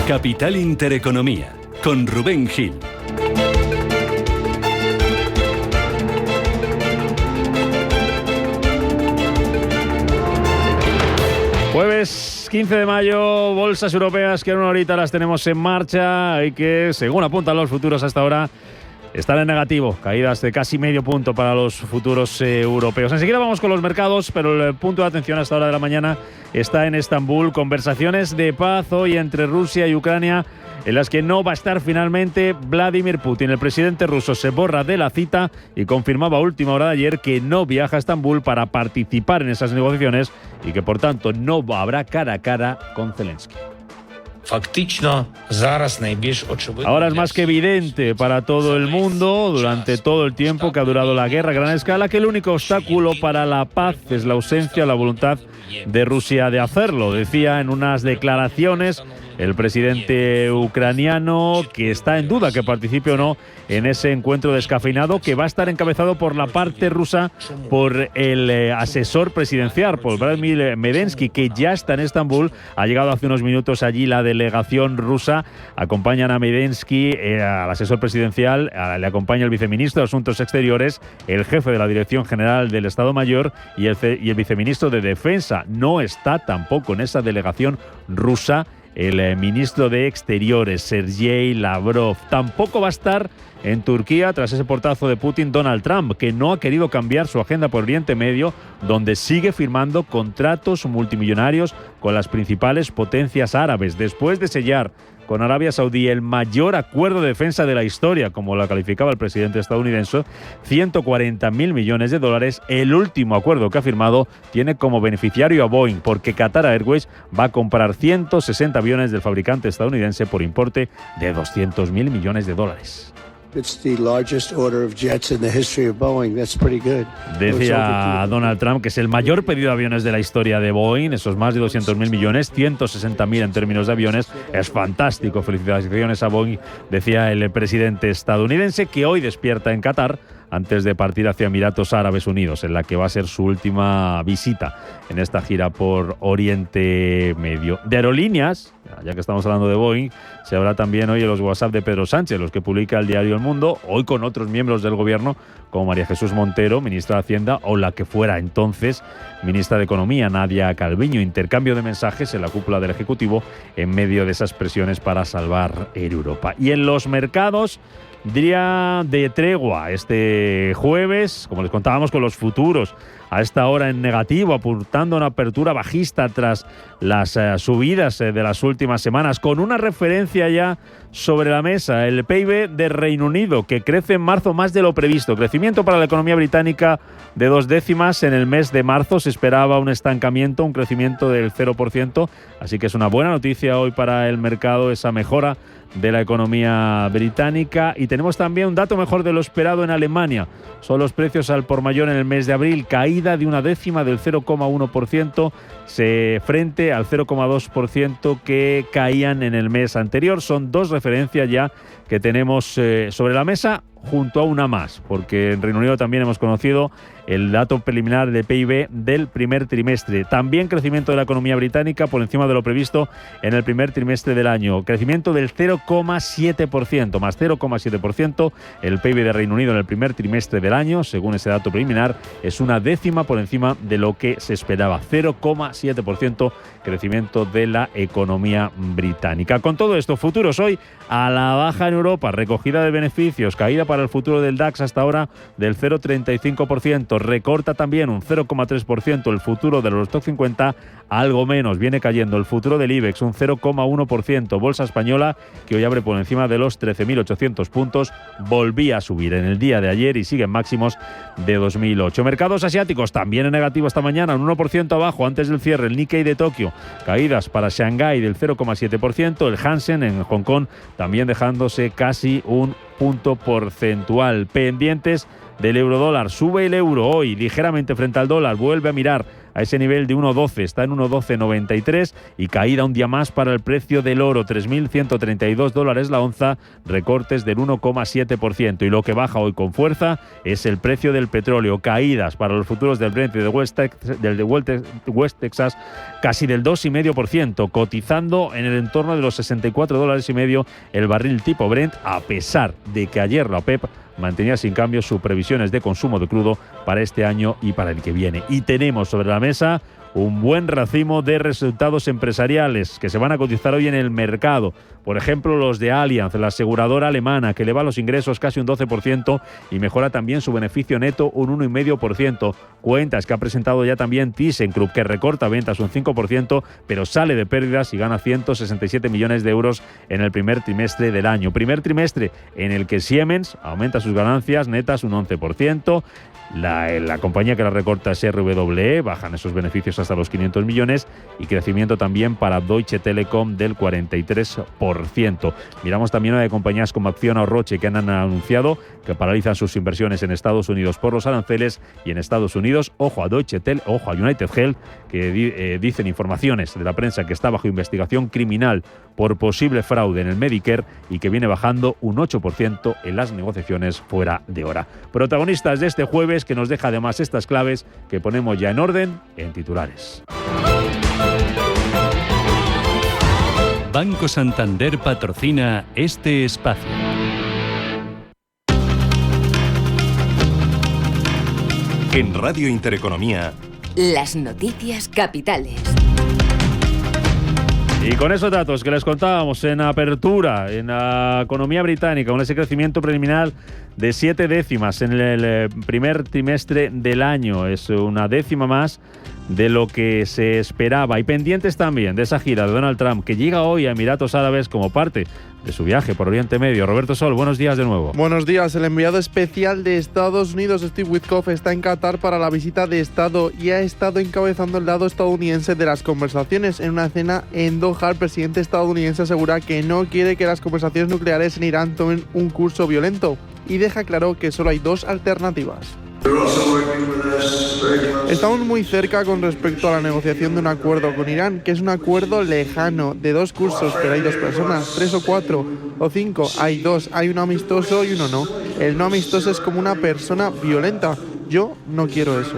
Capital Intereconomía, con Rubén Gil. Jueves 15 de mayo, bolsas europeas que en una horita las tenemos en marcha y que, según apuntan los futuros hasta ahora, están en negativo, caídas de casi medio punto para los futuros europeos. Enseguida vamos con los mercados, pero el punto de atención hasta hora de la mañana está en Estambul. Conversaciones de paz hoy entre Rusia y Ucrania, en las que no va a estar finalmente Vladimir Putin. El presidente ruso se borra de la cita y confirmaba a última hora de ayer que no viaja a Estambul para participar en esas negociaciones y que, por tanto, no habrá cara a cara con Zelensky. Ahora es más que evidente para todo el mundo, durante todo el tiempo que ha durado la guerra a gran escala, que el único obstáculo para la paz es la ausencia, la voluntad de Rusia de hacerlo. Decía en unas declaraciones el presidente ucraniano que está en duda que participe o no en ese encuentro descafeinado, que va a estar encabezado por la parte rusa, por el asesor presidencial, por Vladimir Medensky, que ya está en Estambul. Ha llegado hace unos minutos allí la delegación rusa. Acompañan a Medensky, al asesor presidencial, le acompaña el viceministro de Asuntos Exteriores, el jefe de la Dirección General del Estado Mayor y el viceministro de Defensa. No está tampoco en esa delegación rusa el ministro de Exteriores, Sergei Lavrov. Tampoco va a estar en Turquía, tras ese portazo de Putin, Donald Trump, que no ha querido cambiar su agenda por Oriente Medio, donde sigue firmando contratos multimillonarios con las principales potencias árabes. Después de sellar con Arabia Saudí el mayor acuerdo de defensa de la historia, como lo calificaba el presidente estadounidense, 140.000 millones de dólares, el último acuerdo que ha firmado tiene como beneficiario a Boeing, porque Qatar Airways va a comprar 160 aviones del fabricante estadounidense por importe de 200.000 millones de dólares. Decía Donald Trump que es el mayor pedido de aviones de la historia de Boeing, esos más de 200.000 millones, 160.000 en términos de aviones. Es fantástico, felicitaciones a Boeing, decía el presidente estadounidense, que hoy despierta en Qatar antes de partir hacia Emiratos Árabes Unidos, en la que va a ser su última visita en esta gira por Oriente Medio. De aerolíneas, ya que estamos hablando de Boeing, se habla también hoy en los WhatsApp de Pedro Sánchez, los que publica el diario El Mundo, hoy con otros miembros del gobierno, como María Jesús Montero, ministra de Hacienda, o la que fuera entonces ministra de Economía, Nadia Calviño. Intercambio de mensajes en la cúpula del Ejecutivo en medio de esas presiones para salvar Europa. Y en los mercados, día de tregua este jueves, como les contábamos, con los futuros a esta hora en negativo, apuntando a una apertura bajista tras las subidas de las últimas semanas, con una referencia ya sobre la mesa, el PIB de Reino Unido, que crece en marzo más de lo previsto. Crecimiento para la economía británica de 2 décimas. En el mes de marzo se esperaba un estancamiento, un crecimiento del 0%, así que es una buena noticia hoy para el mercado esa mejora de la economía británica. Y tenemos también un dato mejor de lo esperado en Alemania. Son los precios al por mayor en el mes de abril, caída de 1 décima del 0,1% frente al 0,2% que caían en el mes anterior. Son dos referencias ya que tenemos sobre la mesa, junto a una más, porque en Reino Unido también hemos conocido el dato preliminar de PIB del primer trimestre. También crecimiento de la economía británica por encima de lo previsto en el primer trimestre del año. Crecimiento del 0,7%, más 0,7%. El PIB de Reino Unido en el primer trimestre del año, según ese dato preliminar, es 1 décima por encima de lo que se esperaba. 0,7% crecimiento de la economía británica. Con todo esto, futuros hoy a la baja en Europa, recogida de beneficios, caída para el futuro del DAX hasta ahora del 0,35%, recorta también un 0,3% el futuro del Eurostoxx 50, algo menos, viene cayendo el futuro del IBEX un 0,1%, bolsa española que hoy abre por encima de los 13.800 puntos, volvía a subir en el día de ayer y sigue en máximos de 2008. Mercados asiáticos también en negativo esta mañana, un 1% abajo antes del cierre, el Nikkei de Tokio, caídas para Shanghái del 0,7%, el Hansen en Hong Kong también dejándose casi un punto porcentual. Pendientes del euro-dólar, sube el euro hoy ligeramente frente al dólar, vuelve a mirar a ese nivel de 1,12. Está en 1,1293 y caída un día más para el precio del oro, $3.132 la onza, recortes del 1,7%. Y lo que baja hoy con fuerza es el precio del petróleo, caídas para los futuros del Brent y del West Texas casi del 2,5%, cotizando en el entorno de los $64,5 el barril tipo Brent, a pesar de que ayer la OPEP mantenía sin cambio sus previsiones de consumo de crudo para este año y para el que viene. Y tenemos sobre la mesa un buen racimo de resultados empresariales que se van a cotizar hoy en el mercado. Por ejemplo, los de Allianz, la aseguradora alemana, que eleva los ingresos casi un 12% y mejora también su beneficio neto un 1,5%. Cuentas que ha presentado ya también ThyssenKrupp, que recorta ventas un 5%, pero sale de pérdidas y gana 167 millones de euros en el primer trimestre del año. Primer trimestre en el que Siemens aumenta sus ganancias netas un 11%. La compañía que la recorta es RWE, bajan esos beneficios hasta los 500 millones y crecimiento también para Deutsche Telekom del 43%. Miramos también a de compañías como Acciona o Roche, que han anunciado que paralizan sus inversiones en Estados Unidos por los aranceles, y en Estados Unidos, ojo a United Health, que dicen informaciones de la prensa que está bajo investigación criminal por posible fraude en el Medicare y que viene bajando un 8% en las negociaciones fuera de hora. Protagonistas de este jueves, que nos deja además estas claves que ponemos ya en orden en titulares. Banco Santander patrocina este espacio. En Radio Intereconomía, las noticias capitales. Y con esos datos que les contábamos en apertura, en la economía británica, con ese crecimiento preliminar de 7 décimas en el primer trimestre del año, es una décima más de lo que se esperaba. Y pendientes también de esa gira de Donald Trump, que llega hoy a Emiratos Árabes como parte de su viaje por Oriente Medio. Roberto Sol, buenos días de nuevo. Buenos días. El enviado especial de Estados Unidos, Steve Witkoff, está en Qatar para la visita de Estado y ha estado encabezando el lado estadounidense de las conversaciones. En una cena en Doha, el presidente estadounidense asegura que no quiere que las conversaciones nucleares en Irán tomen un curso violento y deja claro que solo hay dos alternativas. Estamos muy cerca con respecto a la negociación de un acuerdo con Irán, que es un acuerdo lejano de 2 cursos, pero hay 2 personas, 3 o 4 o 5, hay 2, hay uno amistoso y uno no. El no amistoso es como una persona violenta. Yo no quiero eso.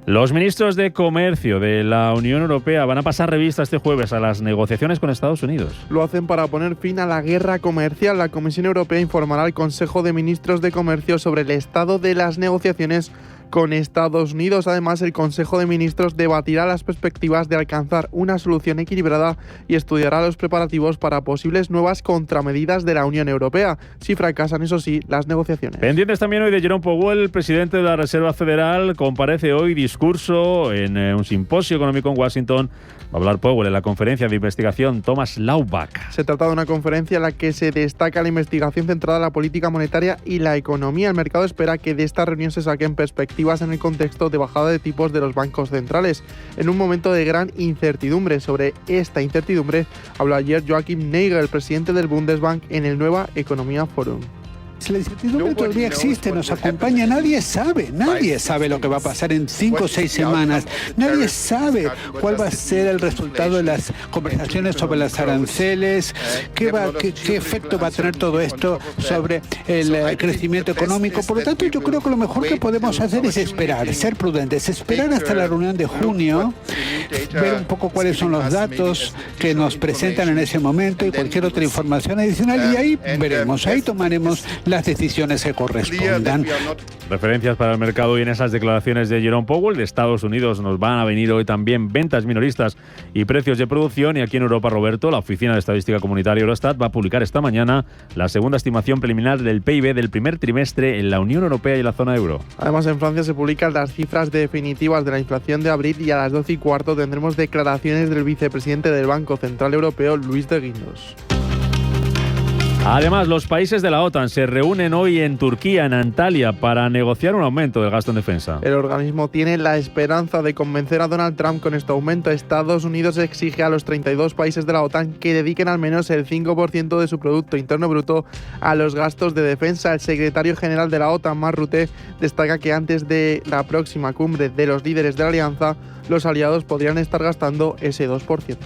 Los ministros de Comercio de la Unión Europea van a pasar revista este jueves a las negociaciones con Estados Unidos. Lo hacen para poner fin a la guerra comercial. La Comisión Europea informará al Consejo de Ministros de Comercio sobre el estado de las negociaciones con Estados Unidos. Además, el Consejo de Ministros debatirá las perspectivas de alcanzar una solución equilibrada y estudiará los preparativos para posibles nuevas contramedidas de la Unión Europea, si fracasan, eso sí, las negociaciones. Pendientes también hoy de Jerome Powell, el presidente de la Reserva Federal, comparece hoy discurso en un simposio económico en Washington. Va a hablar Powell en la conferencia de investigación Thomas Laubach. Se trata de una conferencia en la que se destaca la investigación centrada en la política monetaria y la economía. El mercado espera que de esta reunión se saquen perspectivas en el contexto de bajada de tipos de los bancos centrales. En un momento de gran incertidumbre. Sobre esta incertidumbre habló ayer Joachim Nagel, el presidente del Bundesbank, en el Nueva Economía Forum. La incertidumbre todavía existe, nos acompaña, nadie sabe lo que va a pasar en 5 o 6 semanas, nadie sabe cuál va a ser el resultado de las conversaciones sobre los aranceles, qué efecto va a tener todo esto sobre el crecimiento económico. Por lo tanto, yo creo que lo mejor que podemos hacer es esperar, ser prudentes, esperar hasta la reunión de junio, ver un poco cuáles son los datos que nos presentan en ese momento y cualquier otra información adicional, y ahí veremos, ahí tomaremos las decisiones que correspondan. Referencias para el mercado y en esas declaraciones de Jerome Powell. De Estados Unidos nos van a venir hoy también ventas minoristas y precios de producción. Y aquí en Europa, Roberto, la Oficina de Estadística Comunitaria Eurostat va a publicar esta mañana la segunda estimación preliminar del PIB del primer trimestre en la Unión Europea y la zona euro. Además, en Francia se publican las cifras definitivas de la inflación de abril y a las 12:15 tendremos declaraciones del vicepresidente del Banco Central Europeo, Luis de Guindos. Además, los países de la OTAN se reúnen hoy en Turquía, en Antalya, para negociar un aumento del gasto en defensa. El organismo tiene la esperanza de convencer a Donald Trump con este aumento. Estados Unidos exige a los 32 países de la OTAN que dediquen al menos el 5% de su Producto Interno Bruto a los gastos de defensa. El secretario general de la OTAN, Mark Rutte, destaca que antes de la próxima cumbre de los líderes de la alianza, los aliados podrían estar gastando ese 2%.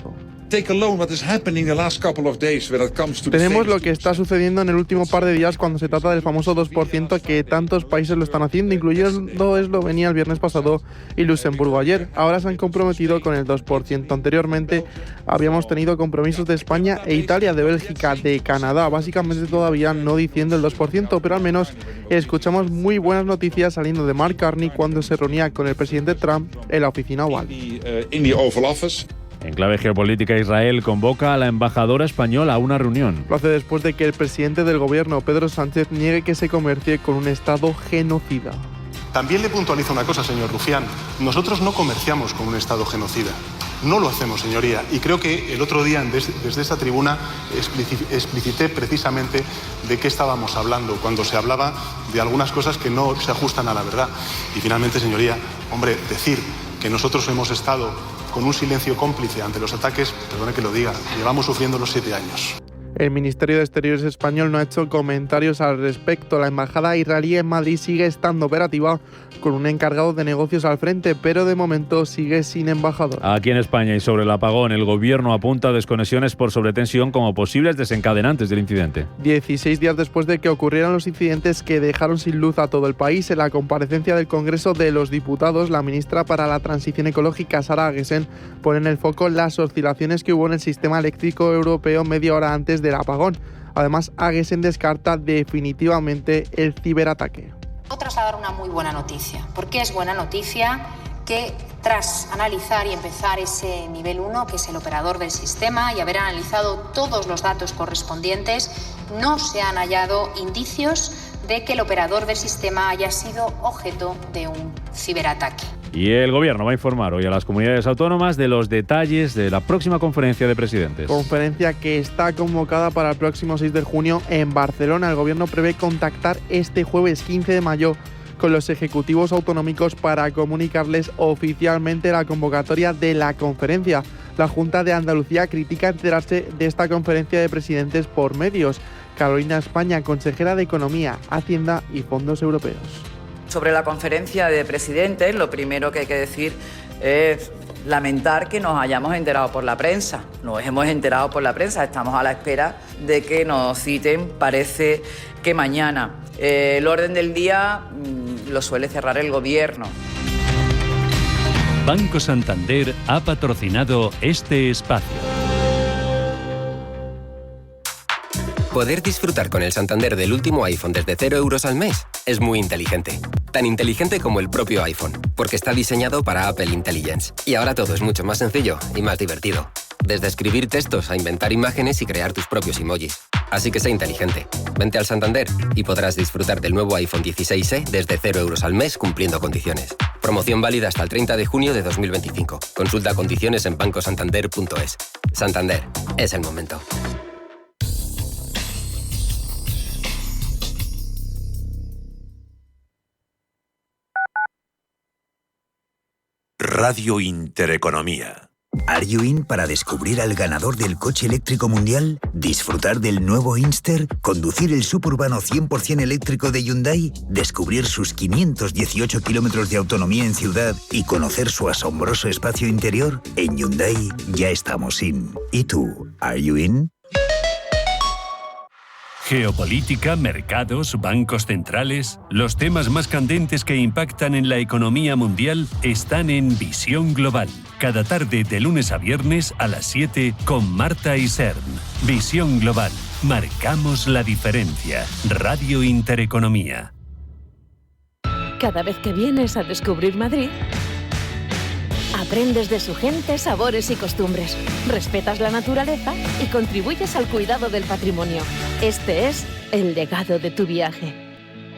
Tenemos lo que está sucediendo en el último par de días cuando se trata del famoso 2% que tantos países lo están haciendo, incluyendo Eslovenia el viernes pasado y Luxemburgo ayer. Ahora se han comprometido con el 2%. Anteriormente habíamos tenido compromisos de España e Italia, de Bélgica, de Canadá, básicamente todavía no diciendo el 2%, pero al menos escuchamos muy buenas noticias saliendo de Mark Carney cuando se reunía con el presidente Trump en la oficina Oval. En clave geopolítica, Israel convoca a la embajadora española a una reunión. Lo hace después de que el presidente del gobierno, Pedro Sánchez, niegue que se comercie con un Estado genocida. También le puntualizo una cosa, señor Rufián. Nosotros no comerciamos con un Estado genocida. No lo hacemos, señoría. Y creo que el otro día, desde esta tribuna, explicité precisamente de qué estábamos hablando, cuando se hablaba de algunas cosas que no se ajustan a la verdad. Y finalmente, señoría, hombre, decir que nosotros hemos estado con un silencio cómplice ante los ataques, perdone que lo diga, llevamos sufriendo los 7 años. El Ministerio de Exteriores español no ha hecho comentarios al respecto. La embajada israelí en Madrid sigue estando operativa con un encargado de negocios al frente, pero de momento sigue sin embajador. Aquí en España y sobre el apagón, el gobierno apunta a desconexiones por sobretensión como posibles desencadenantes del incidente. 16 días después de que ocurrieran los incidentes que dejaron sin luz a todo el país, en la comparecencia del Congreso de los Diputados, la ministra para la Transición Ecológica, Sara Agesen, pone en el foco las oscilaciones que hubo en el sistema eléctrico europeo media hora antes del apagón. Además, Agesen descarta definitivamente el ciberataque. Quiero trasladar una muy buena noticia. ¿Por qué es buena noticia? Que tras analizar y empezar ese nivel 1, que es el operador del sistema, y haber analizado todos los datos correspondientes, no se han hallado indicios de que el operador del sistema haya sido objeto de un ciberataque. Y el gobierno va a informar hoy a las comunidades autónomas de los detalles de la próxima conferencia de presidentes. Conferencia que está convocada para el próximo 6 de junio en Barcelona. El gobierno prevé contactar este jueves 15 de mayo con los ejecutivos autonómicos para comunicarles oficialmente la convocatoria de la conferencia. La Junta de Andalucía critica enterarse de esta conferencia de presidentes por medios. Carolina España, consejera de Economía, Hacienda y Fondos Europeos. Sobre la conferencia de presidentes, lo primero que hay que decir es lamentar que nos hayamos enterado por la prensa. Nos hemos enterado por la prensa, estamos a la espera de que nos citen, parece que mañana. El orden del día lo suele cerrar el gobierno. Banco Santander ha patrocinado este espacio. Poder disfrutar con el Santander del último iPhone desde 0 euros al mes es muy inteligente. Tan inteligente como el propio iPhone, porque está diseñado para Apple Intelligence. Y ahora todo es mucho más sencillo y más divertido. Desde escribir textos a inventar imágenes y crear tus propios emojis. Así que sé inteligente. Vente al Santander y podrás disfrutar del nuevo iPhone 16e desde 0 euros al mes cumpliendo condiciones. Promoción válida hasta el 30 de junio de 2025. Consulta condiciones en bancosantander.es. Santander, es el momento. Radio Intereconomía. ¿Are you in para descubrir al ganador del coche eléctrico mundial? ¿Disfrutar del nuevo Inster? ¿Conducir el suburbano 100% eléctrico de Hyundai? ¿Descubrir sus 518 kilómetros de autonomía en ciudad y conocer su asombroso espacio interior? En Hyundai ya estamos in. ¿Y tú? ¿Are you in? Geopolítica, mercados, bancos centrales. Los temas más candentes que impactan en la economía mundial están en Visión Global. Cada tarde de lunes a viernes a las 7 con Marta Isern. Visión Global. Marcamos la diferencia. Radio Intereconomía. Cada vez que vienes a descubrir Madrid, aprendes de su gente, sabores y costumbres, respetas la naturaleza y contribuyes al cuidado del patrimonio. Este es el legado de tu viaje.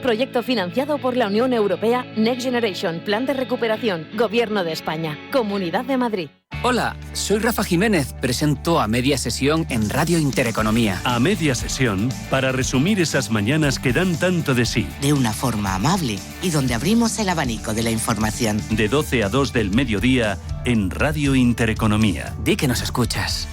Proyecto financiado por la Unión Europea Next Generation, Plan de Recuperación, Gobierno de España, Comunidad de Madrid. Hola, soy Rafa Jiménez, presento A Media Sesión en Radio Intereconomía. A Media Sesión, para resumir esas mañanas que dan tanto de sí. De una forma amable y donde abrimos el abanico de la información. De 12 a 2 del mediodía en Radio Intereconomía. Di que nos escuchas.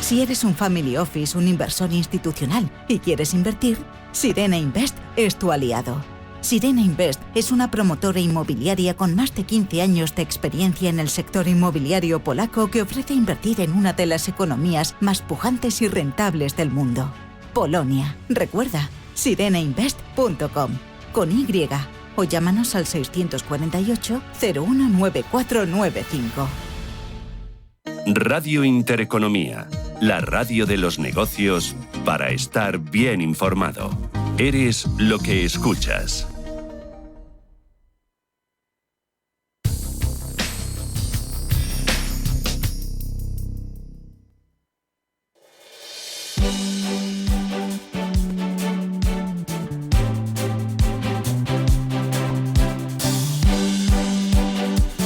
Si eres un family office, un inversor institucional y quieres invertir, Sirena Invest es tu aliado. Sirena Invest es una promotora inmobiliaria con más de 15 años de experiencia en el sector inmobiliario polaco que ofrece invertir en una de las economías más pujantes y rentables del mundo. Polonia. Recuerda, sirenainvest.com con Y o llámanos al 648 019495. Radio Intereconomía, la radio de los negocios para estar bien informado. Eres lo que escuchas.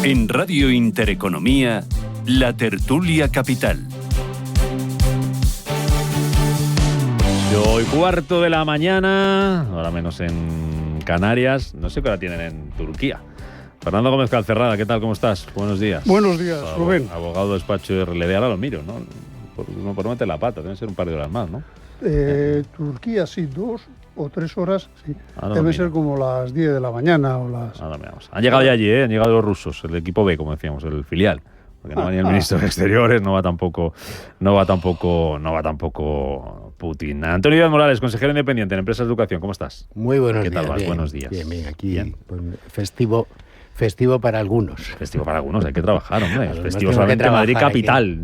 En Radio Intereconomía, la tertulia capital. 8:15 de la mañana, ahora menos en Canarias. No sé qué hora tienen en Turquía. Fernando Gómez Calcerrada, ¿qué tal? ¿Cómo estás? Buenos días. Buenos días, Rubén. Abogado de despacho de RLD, ahora lo miro, ¿no? Por no meter la pata, deben ser un par de horas más, ¿no? Turquía sí, 2 o 3 horas, sí. Ahora Debe ser como las 10 de la mañana o las... Ahora miramos. Han llegado ya allí, han llegado los rusos, el equipo B, como decíamos, el filial. Porque no va ni el ministro de Exteriores, no va tampoco Putin. Antonio Díaz Morales, consejero independiente en Empresas de Educación, ¿cómo estás? Muy buenos días. ¿Qué tal vas? Bien, buenos días. Bien, aquí pues, festivo para algunos. Festivo para algunos, hay que trabajar, hombre. Además, festivo solamente en Madrid capital.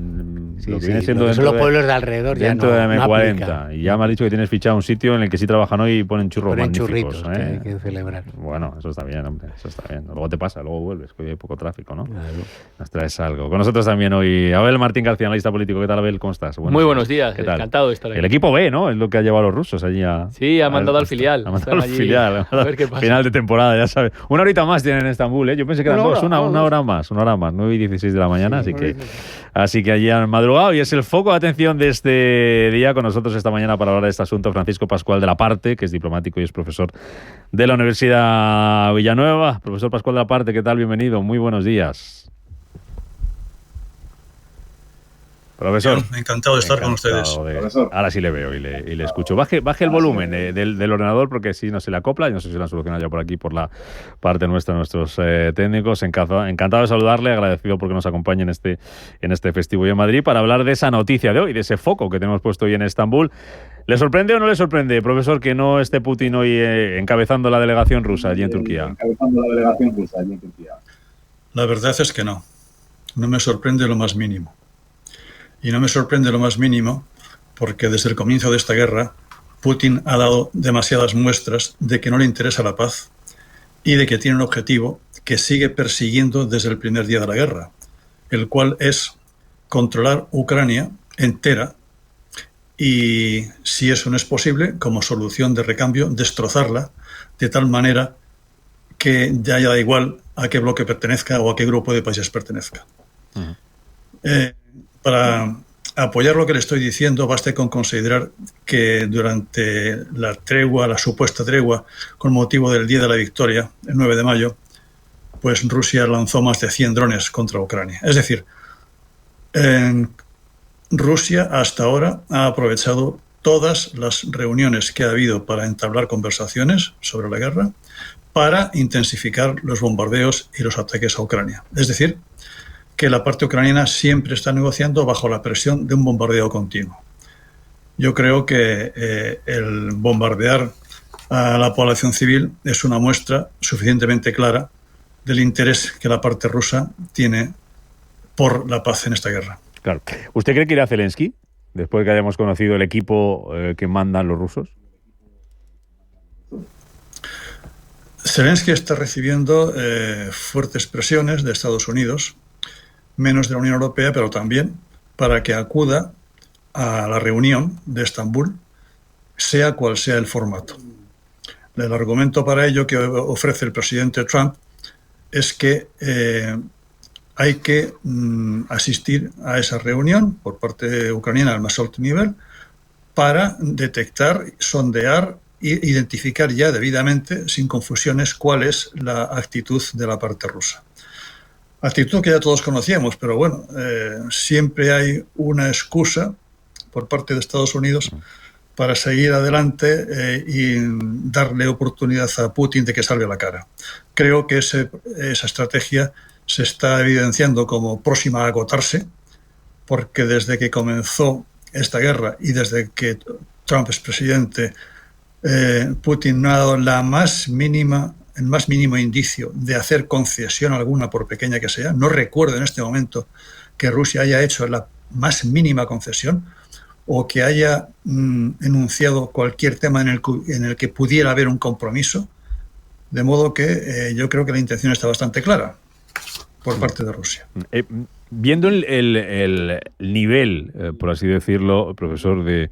Sí, lo que viene siendo lo que son los pueblos de alrededor ya dentro no, de M40. no aplica. Y ya me has dicho que tienes fichado un sitio en el que sí trabajan hoy y ponen churros magníficos. Churritos, que hay que celebrar. Bueno, eso está bien, hombre, eso está bien. Luego te pasa, luego vuelves, que hoy hay poco tráfico, ¿no? Claro. Nos traes algo. Con nosotros también hoy Abel Martín García, analista político. ¿Qué tal, Abel? ¿Cómo estás? Muy buenos días, ¿Qué tal? Encantado de estar aquí. El equipo B, ¿no? Es lo que ha llevado a los rusos allí a... Sí, ha mandado al filial. Ha mandado al filial. A ver qué pasa. Final de temporada, ya sabes. Una horita más tienen en Estambul, ¿eh? Yo pensé que eran una hora más. 9:16 de la mañana, Sí, así que allí han madrugado y es el foco de atención de este día. Con nosotros esta mañana para hablar de este asunto Francisco Pascual de la Parte, que es diplomático y es profesor de la Universidad Villanueva. Profesor Pascual de la Parte, ¿qué tal? Bienvenido, muy buenos días. Profesor. Encantado de estar con ustedes. Ahora sí le veo y le escucho. Baje el volumen del ordenador porque si no se le acopla. Yo no sé si lo han solucionado ya por aquí, por la parte nuestra, nuestros técnicos. Encantado de saludarle, agradecido porque nos acompañe en este festivo en Madrid para hablar de esa noticia de hoy, de ese foco que tenemos puesto hoy en Estambul. ¿Le sorprende o no le sorprende, profesor, que no esté Putin hoy encabezando la delegación rusa allí en Turquía? La verdad es que no. No me sorprende lo más mínimo. Y no me sorprende lo más mínimo porque desde el comienzo de esta guerra Putin ha dado demasiadas muestras de que no le interesa la paz y de que tiene un objetivo que sigue persiguiendo desde el primer día de la guerra, el cual es controlar Ucrania entera y, si eso no es posible, como solución de recambio, destrozarla de tal manera que ya da igual a qué bloque pertenezca o a qué grupo de países pertenezca. Para apoyar lo que le estoy diciendo, baste con considerar que durante la supuesta tregua, con motivo del Día de la Victoria, el 9 de mayo, pues Rusia lanzó más de 100 drones contra Ucrania. Es decir, Rusia hasta ahora ha aprovechado todas las reuniones que ha habido para entablar conversaciones sobre la guerra para intensificar los bombardeos y los ataques a Ucrania. Es decir, que la parte ucraniana siempre está negociando bajo la presión de un bombardeo continuo. Yo creo que el bombardear a la población civil es una muestra suficientemente clara del interés que la parte rusa tiene por la paz en esta guerra. Claro. ¿Usted cree que irá Zelensky, después de que hayamos conocido el equipo que mandan los rusos? Zelensky está recibiendo fuertes presiones de Estados Unidos, menos de la Unión Europea, pero también para que acuda a la reunión de Estambul sea cual sea el formato. El argumento para ello que ofrece el presidente Trump es que hay que asistir a esa reunión por parte ucraniana al más alto nivel para detectar, sondear e identificar ya debidamente, sin confusiones, cuál es la actitud de la parte rusa. Actitud que ya todos conocíamos, pero bueno, siempre hay una excusa por parte de Estados Unidos para seguir adelante y darle oportunidad a Putin de que salve la cara. Creo que esa estrategia se está evidenciando como próxima a agotarse, porque desde que comenzó esta guerra y desde que Trump es presidente, Putin no ha dado el más mínimo indicio de hacer concesión alguna, por pequeña que sea. No recuerdo en este momento que Rusia haya hecho la más mínima concesión o que haya enunciado cualquier tema en el que pudiera haber un compromiso, de modo que yo creo que la intención está bastante clara por parte de Rusia. Viendo el nivel, por así decirlo, profesor, de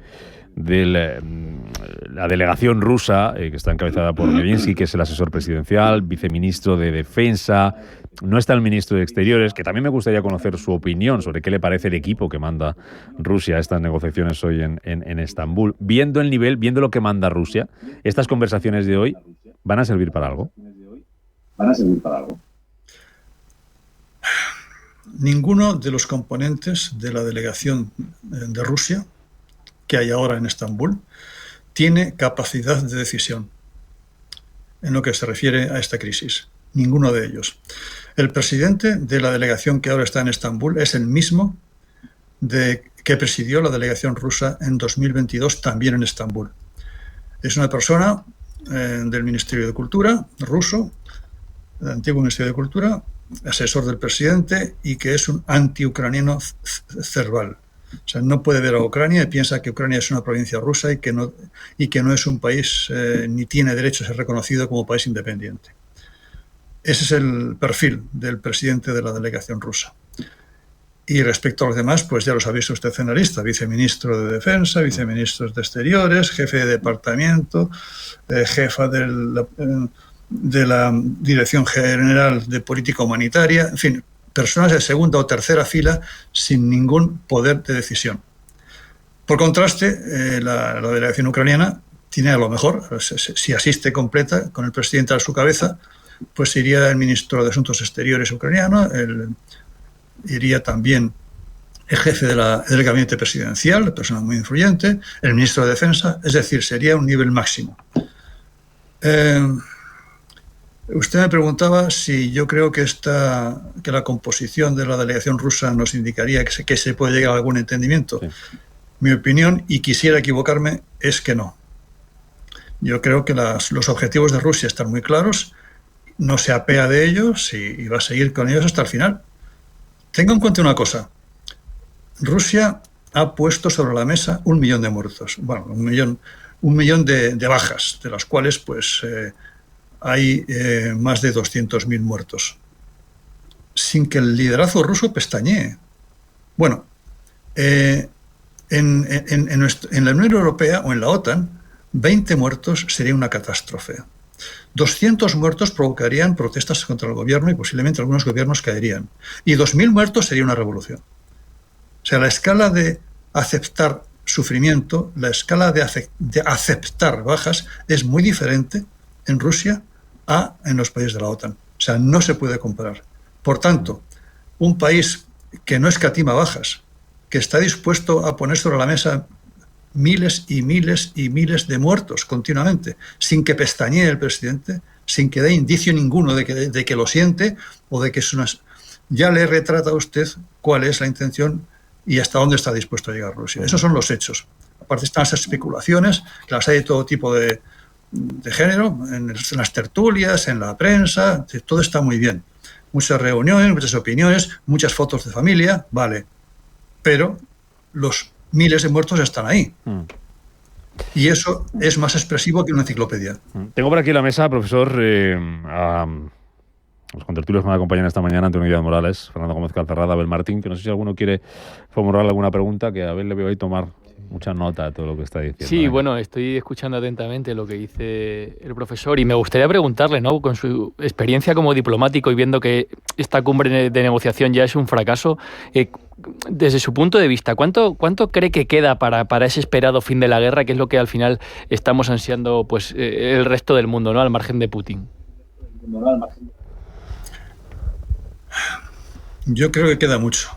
la delegación rusa, que está encabezada por Medinsky, que es el asesor presidencial, viceministro de Defensa, no está el ministro de Exteriores, que también me gustaría conocer su opinión sobre qué le parece el equipo que manda Rusia a estas negociaciones hoy en Estambul. Viendo el nivel, viendo lo que manda Rusia, ¿estas conversaciones de hoy van a servir para algo? Ninguno de los componentes de la delegación de Rusia que hay ahora en Estambul tiene capacidad de decisión en lo que se refiere a esta crisis. Ninguno de ellos. El presidente de la delegación que ahora está en Estambul es el mismo que presidió la delegación rusa en 2022 también en Estambul. Es una persona del Ministerio de Cultura ruso, del antiguo Ministerio de Cultura, asesor del presidente y que es un anti-ucraniano cerval. O sea, no puede ver a Ucrania y piensa que Ucrania es una provincia rusa y que no es un país ni tiene derecho a ser reconocido como país independiente. Ese es el perfil del presidente de la delegación rusa. Y respecto a los demás, pues ya los ha visto usted en la lista: viceministro de Defensa, viceministros de Exteriores, jefe de departamento, jefa de la Dirección General de Política Humanitaria, en fin, personas de segunda o tercera fila sin ningún poder de decisión. Por contraste, la delegación ucraniana tiene, a lo mejor, si asiste completa, con el presidente a su cabeza, pues iría el ministro de Asuntos Exteriores ucraniano, iría también el jefe del gabinete presidencial, persona muy influyente, el ministro de Defensa, es decir, sería un nivel máximo. Usted me preguntaba si yo creo que la composición de la delegación rusa nos indicaría que se puede llegar a algún entendimiento. Sí. Mi opinión, y quisiera equivocarme, es que no. Yo creo que los objetivos de Rusia están muy claros, no se apea de ellos y va a seguir con ellos hasta el final. Tenga en cuenta una cosa: Rusia ha puesto sobre la mesa 1 millón de muertos, bueno, un millón de bajas, de las cuales pues hay más de 200.000 muertos, sin que el liderazgo ruso pestañee. Bueno, en la Unión Europea o en la OTAN, 20 muertos sería una catástrofe. 200 muertos provocarían protestas contra el gobierno y posiblemente algunos gobiernos caerían. Y 2.000 muertos sería una revolución. O sea, la escala de aceptar sufrimiento, la escala de aceptar bajas es muy diferente en Rusia a en los países de la OTAN. O sea, no se puede comparar. Por tanto, un país que no escatima bajas, que está dispuesto a poner sobre la mesa miles y miles y miles de muertos continuamente, sin que pestañee el presidente, sin que dé indicio ninguno de que lo siente o de que es una... Ya le retrata a usted cuál es la intención y hasta dónde está dispuesto a llegar Rusia. Esos son los hechos. Aparte están las especulaciones, que las hay de todo tipo de género, en las tertulias, en la prensa, todo está muy bien. Muchas reuniones, muchas opiniones, muchas fotos de familia, vale. Pero los miles de muertos están ahí. Y eso es más expresivo que una enciclopedia. Tengo por aquí en la mesa, profesor, a los contertulios que me acompañan esta mañana: Antonio Díaz Morales, Fernando Gómez Calzarrada, Abel Martín, que no sé si alguno quiere formular alguna pregunta, que a Abel le veo ahí tomar mucha nota de todo lo que está diciendo. Sí, bueno, estoy escuchando atentamente lo que dice el profesor y me gustaría preguntarle, ¿no? Con su experiencia como diplomático y viendo que esta cumbre de negociación ya es un fracaso, desde su punto de vista, ¿cuánto cree que queda para ese esperado fin de la guerra, que es lo que al final estamos ansiando pues el resto del mundo, ¿no? Al margen de Putin. Yo creo que queda mucho.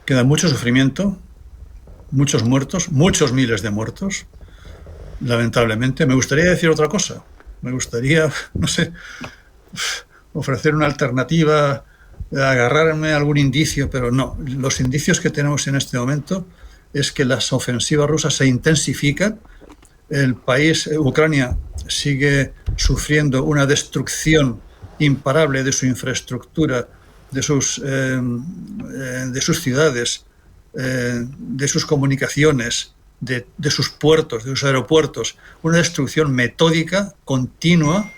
Queda mucho sufrimiento, muchos muertos, muchos miles de muertos, lamentablemente. Me gustaría decir otra cosa. Me gustaría, no sé, ofrecer una alternativa, agarrarme a algún indicio, pero no. Los indicios que tenemos en este momento es que las ofensivas rusas se intensifican. El país, Ucrania, sigue sufriendo una destrucción imparable de su infraestructura, de sus ciudades, de sus comunicaciones, de sus puertos, de sus aeropuertos, una destrucción metódica, continua,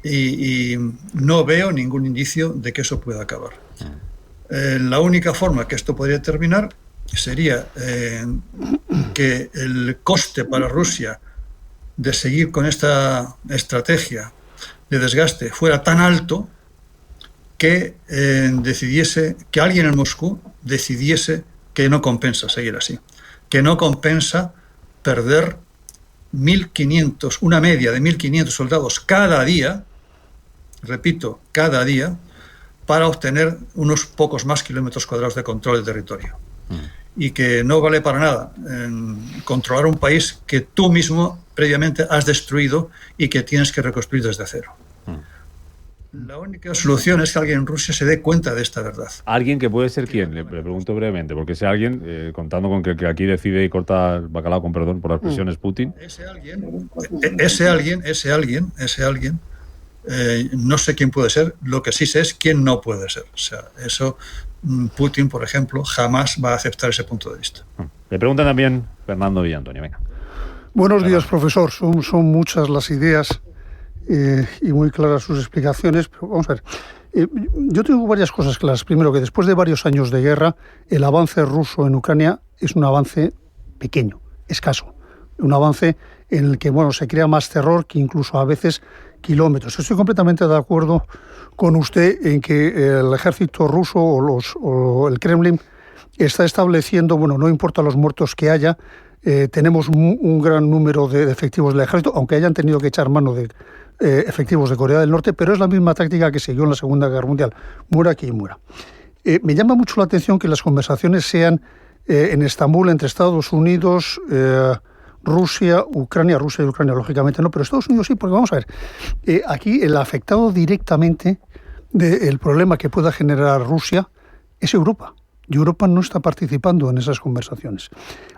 y no veo ningún indicio de que eso pueda acabar. La única forma que esto podría terminar sería que el coste para Rusia de seguir con esta estrategia de desgaste fuera tan alto que decidiese, que alguien en Moscú decidiese que no compensa seguir así, que no compensa perder 1.500, una media de 1.500 soldados cada día, repito, cada día, para obtener unos pocos más kilómetros cuadrados de control del territorio. Y que no vale para nada controlar un país que tú mismo previamente has destruido y que tienes que reconstruir desde cero. La única solución es que alguien en Rusia se dé cuenta de esta verdad. ¿Alguien que puede ser quién? Le pregunto brevemente, porque ese alguien, contando con que aquí decide y corta el bacalao, con perdón por las expresiones, Putin. Ese alguien, no sé quién puede ser, lo que sí sé es quién no puede ser. O sea, eso, Putin, por ejemplo, jamás va a aceptar ese punto de vista. Le preguntan también Fernando Villantonio, venga. Buenos días, profesor. Son muchas las ideas y muy claras sus explicaciones, pero vamos a ver. Yo tengo varias cosas claras. Primero, que después de varios años de guerra, el avance ruso en Ucrania es un avance pequeño, escaso. Un avance en el que se crea más terror que incluso a veces kilómetros. Estoy completamente de acuerdo con usted en que el ejército ruso o el Kremlin está estableciendo, no importa los muertos que haya, tenemos un gran número de efectivos del ejército, aunque hayan tenido que echar mano de efectivos de Corea del Norte, pero es la misma táctica que siguió en la Segunda Guerra Mundial. Muera quien muera. Me llama mucho la atención que las conversaciones sean en Estambul entre Estados Unidos, Rusia y Ucrania, lógicamente no, pero Estados Unidos sí, porque vamos a ver, aquí el afectado directamente del problema que pueda generar Rusia es Europa. Y Europa no está participando en esas conversaciones.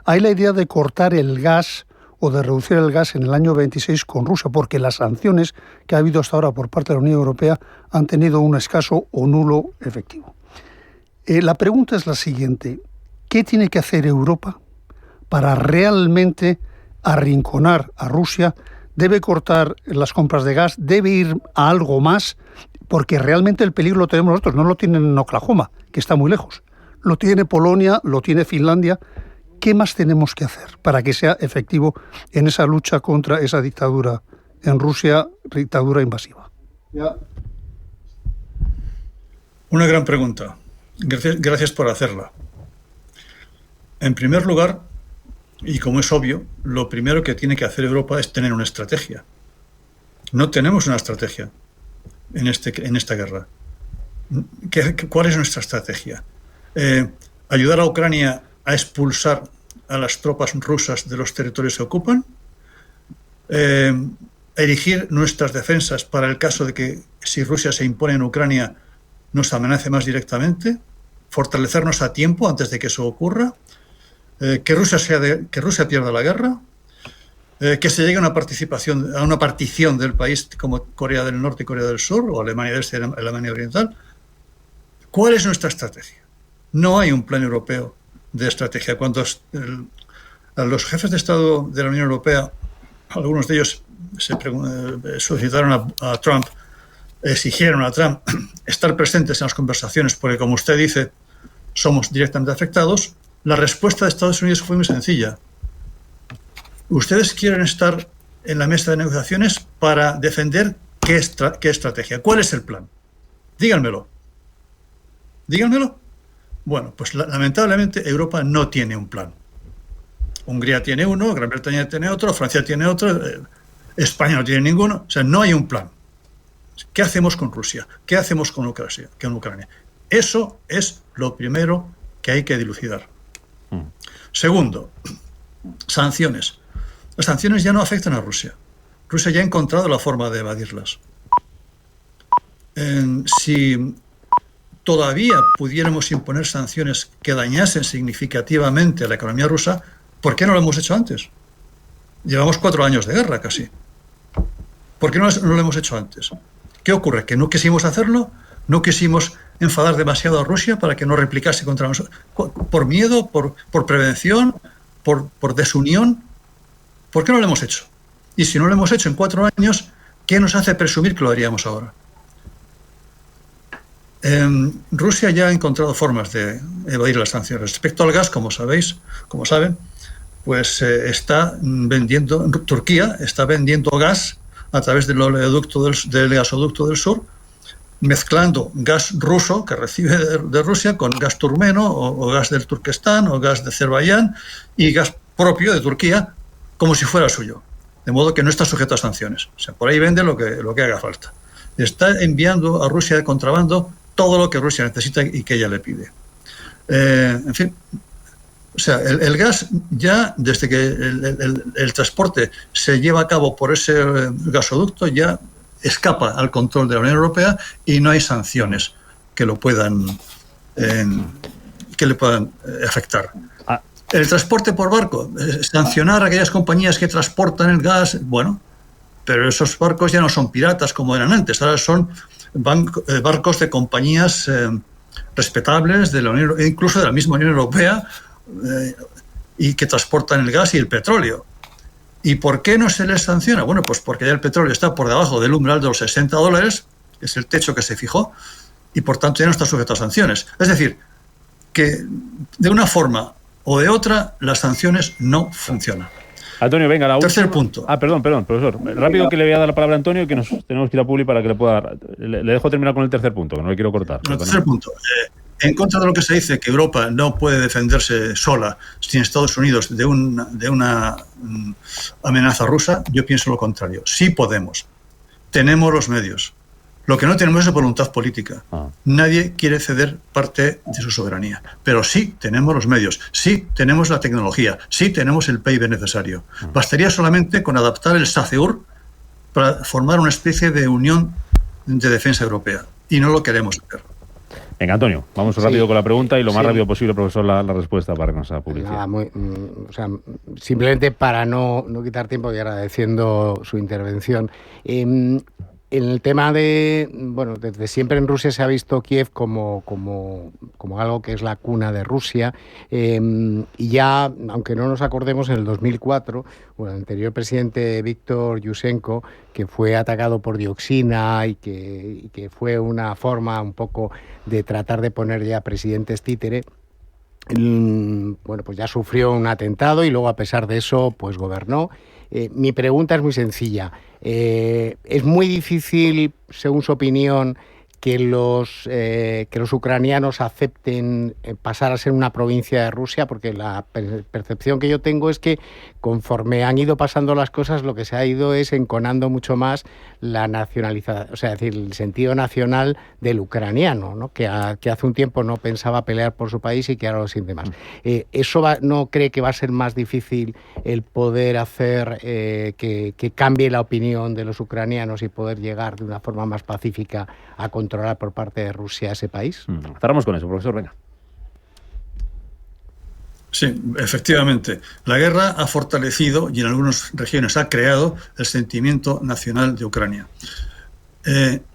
Hay la idea de cortar el gas o de reducir el gas en el año 26 con Rusia, porque las sanciones que ha habido hasta ahora por parte de la Unión Europea han tenido un escaso o nulo efectivo. La pregunta es la siguiente: ¿qué tiene que hacer Europa para realmente arrinconar a Rusia? ¿Debe cortar las compras de gas? ¿Debe ir a algo más? Porque realmente el peligro lo tenemos nosotros, no lo tienen en Oklahoma, que está muy lejos. Lo tiene Polonia, lo tiene Finlandia. ¿Qué más tenemos que hacer para que sea efectivo en esa lucha contra esa dictadura en Rusia, dictadura invasiva? Una gran pregunta. Gracias por hacerla. En primer lugar, y como es obvio, lo primero que tiene que hacer Europa es tener una estrategia. No tenemos una estrategia en esta guerra. ¿Cuál es nuestra estrategia? ¿Ayudar a Ucrania a expulsar a las tropas rusas de los territorios que ocupan? ¿Erigir nuestras defensas para el caso de que, si Rusia se impone en Ucrania, nos amenace más directamente? ¿Fortalecernos a tiempo antes de que eso ocurra? ¿Que Rusia pierda la guerra? ¿Que se llegue a una partición del país como Corea del Norte y Corea del Sur, o Alemania del Este y Alemania Oriental? ¿Cuál es nuestra estrategia? No hay un plan europeo de estrategia. Cuando los jefes de Estado de la Unión Europea, algunos de ellos solicitaron a Trump, exigieron a Trump estar presentes en las conversaciones, porque, como usted dice, somos directamente afectados, La respuesta de Estados Unidos fue muy sencilla. Ustedes quieren estar en la mesa de negociaciones para defender qué estrategia, cuál es el plan. Díganmelo. Bueno, pues lamentablemente Europa no tiene un plan. Hungría tiene uno, Gran Bretaña tiene otro, Francia tiene otro, España no tiene ninguno. O sea, no hay un plan. ¿Qué hacemos con Rusia? ¿Qué hacemos con Ucrania? Eso es lo primero que hay que dilucidar. Segundo, sanciones. Las sanciones ya no afectan a Rusia. Rusia ya ha encontrado la forma de evadirlas. Si todavía pudiéramos imponer sanciones que dañasen significativamente a la economía rusa, ¿por qué no lo hemos hecho antes? Llevamos 4 años de guerra casi. ¿Por qué no lo hemos hecho antes? ¿Qué ocurre? ¿Que no quisimos hacerlo? ¿No quisimos enfadar demasiado a Rusia para que no replicase contra nosotros? ¿Por miedo? ¿Por prevención? ¿Por desunión? ¿Por qué no lo hemos hecho? Y si no lo hemos hecho en 4 años, ¿qué nos hace presumir que lo haríamos ahora? Rusia ya ha encontrado formas de evadir las sanciones. Respecto al gas, como saben, pues Turquía está vendiendo gas a través del gasoducto del sur, mezclando gas ruso que recibe de Rusia con gas turmeno o gas del Turquestán o gas de Azerbaiyán y gas propio de Turquía como si fuera suyo, de modo que no está sujeto a sanciones. O sea, por ahí vende lo que haga falta. Está enviando a Rusia de contrabando todo lo que Rusia necesita y que ella le pide. En fin, o sea, el gas ya, desde que el transporte se lleva a cabo por ese gasoducto, ya escapa al control de la Unión Europea y no hay sanciones que le puedan afectar. El transporte por barco, sancionar a aquellas compañías que transportan el gas, bueno, pero esos barcos ya no son piratas como eran antes, ahora son barcos de compañías respetables de la Unión, incluso de la misma Unión Europea, y que transportan el gas y el petróleo. ¿Y por qué no se les sanciona? Bueno, pues porque ya el petróleo está por debajo del umbral de los $60, que es el techo que se fijó, y por tanto ya no está sujeto a sanciones. Es decir, que de una forma o de otra las sanciones no funcionan. Antonio, venga, la última. Tercer punto. Perdón, profesor. Rápido, que le voy a dar la palabra a Antonio, que nos tenemos que ir a Publi para que le pueda dar. Le dejo terminar con el tercer punto, que no le quiero cortar. El tercer punto. En contra de lo que se dice, que Europa no puede defenderse sola sin Estados Unidos de una amenaza rusa, yo pienso lo contrario. Sí podemos. Tenemos los medios. Lo que no tenemos es voluntad política. Nadie quiere ceder parte de su soberanía. Pero sí tenemos los medios, sí tenemos la tecnología, sí tenemos el PIB necesario. Bastaría solamente con adaptar el SACEUR para formar una especie de unión de defensa europea. Y no lo queremos hacer. Venga, Antonio, vamos rápido con la pregunta y lo más rápido posible, profesor, la respuesta para que nos haga publicidad. Simplemente para no quitar tiempo y agradeciendo su intervención. En el tema desde siempre en Rusia se ha visto Kiev como algo que es la cuna de Rusia, y ya, aunque no nos acordemos, en el 2004, el anterior presidente Víctor Yushchenko, que fue atacado por dioxina y que fue una forma un poco de tratar de poner ya presidentes títere, pues ya sufrió un atentado y luego, a pesar de eso, pues gobernó. Mi pregunta es muy sencilla. Es muy difícil, según su opinión, que los ucranianos acepten pasar a ser una provincia de Rusia, porque la percepción que yo tengo es que conforme han ido pasando las cosas, lo que se ha ido es enconando mucho más la nacionalización, es decir, el sentido nacional del ucraniano, ¿no? que hace un tiempo no pensaba pelear por su país y que ahora lo siente más. ¿No cree que va a ser más difícil el poder hacer que cambie la opinión de los ucranianos y poder llegar de una forma más pacífica a controlar por parte de Rusia ese país? Cerramos con eso, profesor, venga. Sí, efectivamente. La guerra ha fortalecido y en algunas regiones ha creado el sentimiento nacional de Ucrania.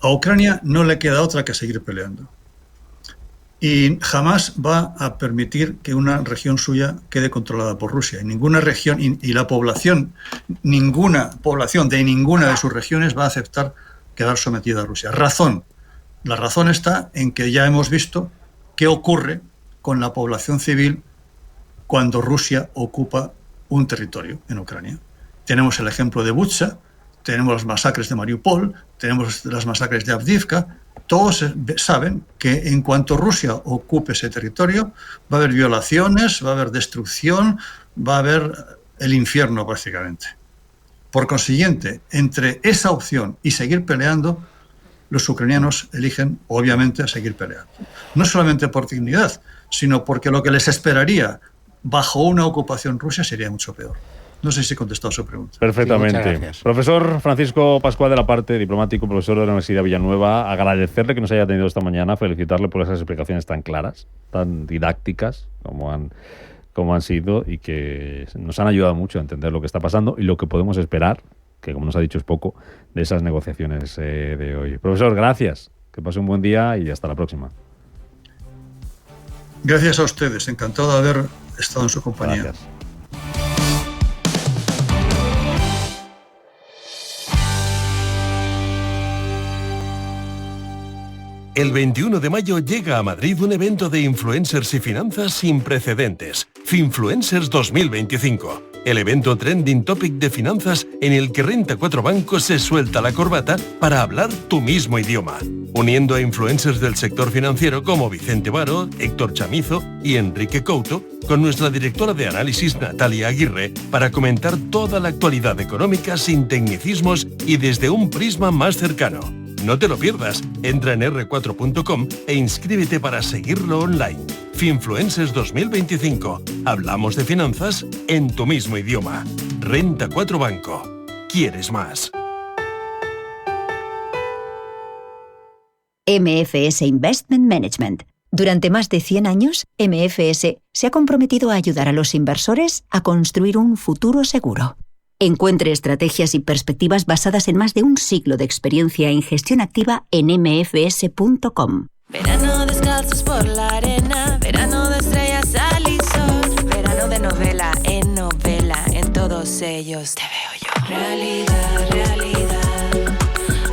A Ucrania no le queda otra que seguir peleando. Y jamás va a permitir que una región suya quede controlada por Rusia. Y ninguna región, y la población, ninguna población de ninguna de sus regiones va a aceptar quedar sometida a Rusia. La razón está en que ya hemos visto qué ocurre con la población civil cuando Rusia ocupa un territorio en Ucrania. Tenemos el ejemplo de Bucha, tenemos las masacres de Mariupol, tenemos las masacres de Avdiivka. Todos saben que en cuanto Rusia ocupe ese territorio va a haber violaciones, va a haber destrucción, va a haber el infierno prácticamente. Por consiguiente, entre esa opción y seguir peleando, los ucranianos eligen, obviamente, seguir peleando. No solamente por dignidad, sino porque lo que les esperaría bajo una ocupación rusa sería mucho peor. No sé si he contestado su pregunta. Perfectamente. Sí, profesor Francisco Pascual, de la parte diplomático, profesor de la Universidad de Villanueva, agradecerle que nos haya tenido esta mañana, felicitarle por esas explicaciones tan claras, tan didácticas como han sido, y que nos han ayudado mucho a entender lo que está pasando y lo que podemos esperar, que como nos ha dicho es poco, de esas negociaciones de hoy. Profesor, gracias. Que pase un buen día y hasta la próxima. Gracias a ustedes. Encantado de haber estado en su compañía. Gracias. El 21 de mayo llega a Madrid un evento de influencers y finanzas sin precedentes, Finfluencers 2025. El evento trending topic de finanzas en el que Renta 4 Banco se suelta la corbata para hablar tu mismo idioma, uniendo a influencers del sector financiero como Vicente Varo, Héctor Chamizo y Enrique Couto, con nuestra directora de análisis Natalia Aguirre, para comentar toda la actualidad económica sin tecnicismos y desde un prisma más cercano. No te lo pierdas, entra en r4.com e inscríbete para seguirlo online. Finfluencers 2025. Hablamos de finanzas en tu mismo idioma. Renta 4 Banco. ¿Quieres más? MFS Investment Management. Durante más de 100 años, MFS se ha comprometido a ayudar a los inversores a construir un futuro seguro. Encuentre estrategias y perspectivas basadas en más de un siglo de experiencia en gestión activa en mfs.com. Verano descalzos por la arena, verano de estrellas al y sol, verano de novela, en todos ellos te veo yo. Realidad, realidad,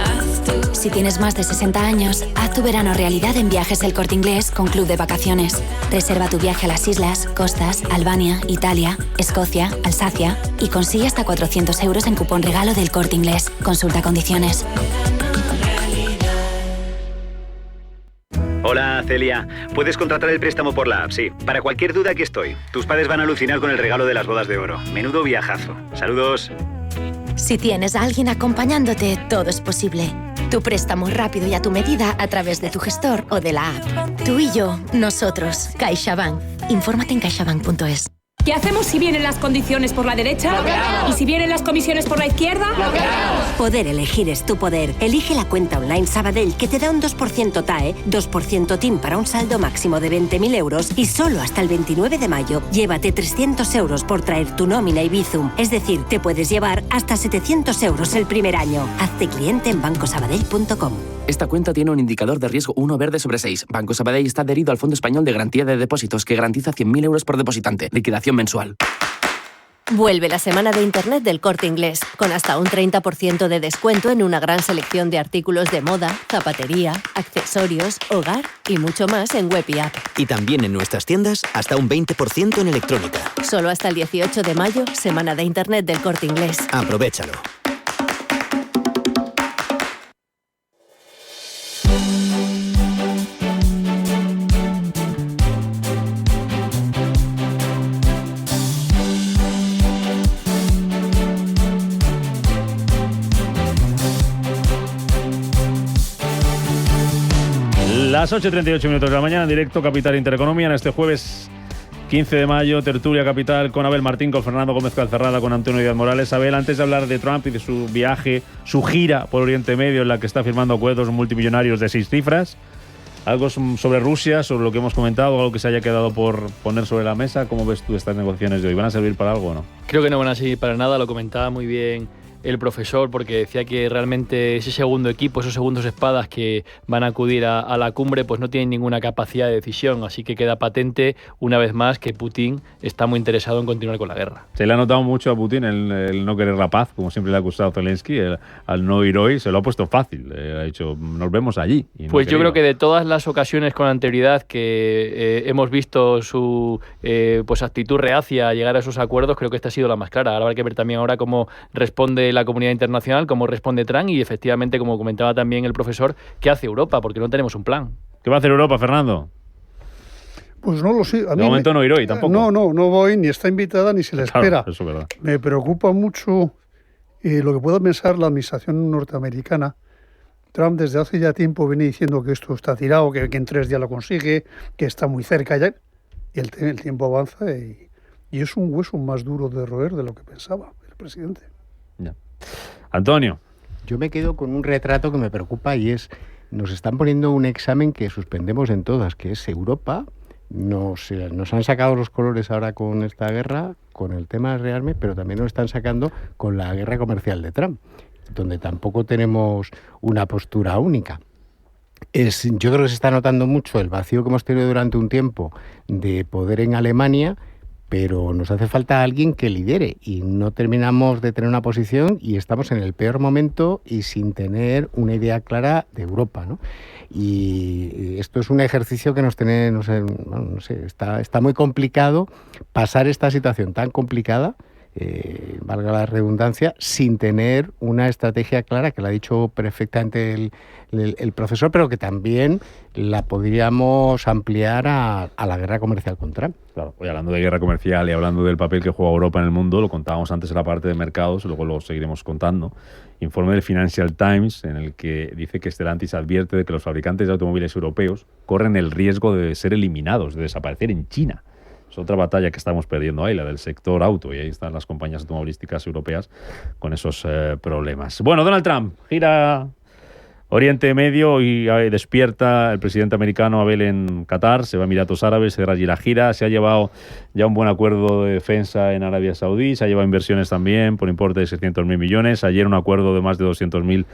haz tu... Si tienes más de 60 años, haz tu verano realidad en Viajes El Corte Inglés con Club de Vacaciones. Reserva tu viaje a las islas, costas, Albania, Italia, Escocia, Alsacia y consigue hasta 400 euros en cupón regalo del Corte Inglés. Consulta condiciones. Hola, Celia. Puedes contratar el préstamo por la app, sí. Para cualquier duda, aquí estoy. Tus padres van a alucinar con el regalo de las bodas de oro. Menudo viajazo. Saludos. Si tienes a alguien acompañándote, todo es posible. Tu préstamo rápido y a tu medida a través de tu gestor o de la app. Tú y yo, nosotros, CaixaBank. Infórmate en caixabank.es. ¿Qué hacemos si vienen las condiciones por la derecha? ¡Bloqueamos! ¿Y si vienen las comisiones por la izquierda? ¡Bloqueamos! Poder elegir es tu poder. Elige la cuenta online Sabadell que te da un 2% TAE, 2% TIN para un saldo máximo de 20.000 euros y solo hasta el 29 de mayo llévate 300 euros por traer tu nómina y Bizum. Es decir, te puedes llevar hasta 700 euros el primer año. Hazte cliente en bancosabadell.com. Esta cuenta tiene un indicador de riesgo 1 verde sobre 6. Banco Sabadell está adherido al Fondo Español de Garantía de Depósitos, que garantiza 100.000 euros por depositante. Liquidación mensual. Vuelve la semana de Internet del Corte Inglés, con hasta un 30% de descuento en una gran selección de artículos de moda, zapatería, accesorios, hogar y mucho más en web y app. Y también en nuestras tiendas hasta un 20% en electrónica. Solo hasta el 18 de mayo, semana de Internet del Corte Inglés. Aprovéchalo. Las 8:38 minutos de la mañana, en directo Capital Intereconomía, en este jueves 15 de mayo, tertulia Capital con Abel Martín, con Fernando Gómez Calcerrada, con Antonio Díaz Morales. Abel, antes de hablar de Trump y de su viaje, su gira por Oriente Medio, en la que está firmando acuerdos multimillonarios de 6 cifras, algo sobre Rusia, sobre lo que hemos comentado, algo que se haya quedado por poner sobre la mesa. ¿Cómo ves tú estas negociaciones de hoy? ¿Van a servir para algo o no? Creo que no van a servir para nada, lo comentaba muy bien el profesor, porque decía que realmente ese segundo equipo, esos segundos espadas que van a acudir a la cumbre, pues no tienen ninguna capacidad de decisión, así que queda patente una vez más que Putin está muy interesado en continuar con la guerra. Se le ha notado mucho a Putin el no querer la paz, como siempre le ha acusado Zelensky, al no ir hoy, se lo ha puesto fácil, ha dicho, nos vemos allí. Y pues yo creo que de todas las ocasiones con anterioridad que hemos visto su pues actitud reacia a llegar a esos acuerdos, creo que esta ha sido la más clara. Ahora habrá que ver también ahora cómo responde la comunidad internacional, cómo responde Trump y efectivamente, como comentaba también el profesor, ¿qué hace Europa? Porque no tenemos un plan. ¿Qué va a hacer Europa, Fernando? Pues no lo sé. De momento no ir hoy tampoco. No voy, ni está invitada ni se le espera. Eso es verdad. Me preocupa mucho lo que pueda pensar la administración norteamericana. Trump desde hace ya tiempo viene diciendo que esto está tirado, que en 3 días lo consigue, que está muy cerca ya. Y el tiempo avanza y es un hueso más duro de roer de lo que pensaba el presidente. Ya. Antonio. Yo me quedo con un retrato que me preocupa y es, nos están poniendo un examen que suspendemos en todas, que es Europa. Nos han sacado los colores ahora con esta guerra, con el tema del rearme, pero también nos están sacando con la guerra comercial de Trump, donde tampoco tenemos una postura única. Yo creo que se está notando mucho el vacío que hemos tenido durante un tiempo de poder en Alemania, pero nos hace falta alguien que lidere y no terminamos de tener una posición y estamos en el peor momento y sin tener una idea clara de Europa, ¿no? Y esto es un ejercicio que nos tiene, no sé, está muy complicado pasar esta situación tan complicada, valga la redundancia, sin tener una estrategia clara, que la ha dicho perfectamente el profesor, pero que también la podríamos ampliar a la guerra comercial con Trump. Claro, hoy hablando de guerra comercial y hablando del papel que juega Europa en el mundo, lo contábamos antes en la parte de mercados, luego lo seguiremos contando. Informe del Financial Times en el que dice que Stellantis advierte de que los fabricantes de automóviles europeos corren el riesgo de ser eliminados, de desaparecer en China. Es otra batalla que estamos perdiendo ahí, la del sector auto, y ahí están las compañías automovilísticas europeas con esos problemas. Bueno, Donald Trump gira Oriente Medio y despierta el presidente americano Abel en Qatar, se va a Emiratos Árabes, cierra allí la gira, se ha llevado ya un buen acuerdo de defensa en Arabia Saudí, se ha llevado inversiones también por importe de 600.000 millones, ayer un acuerdo de más de 200.000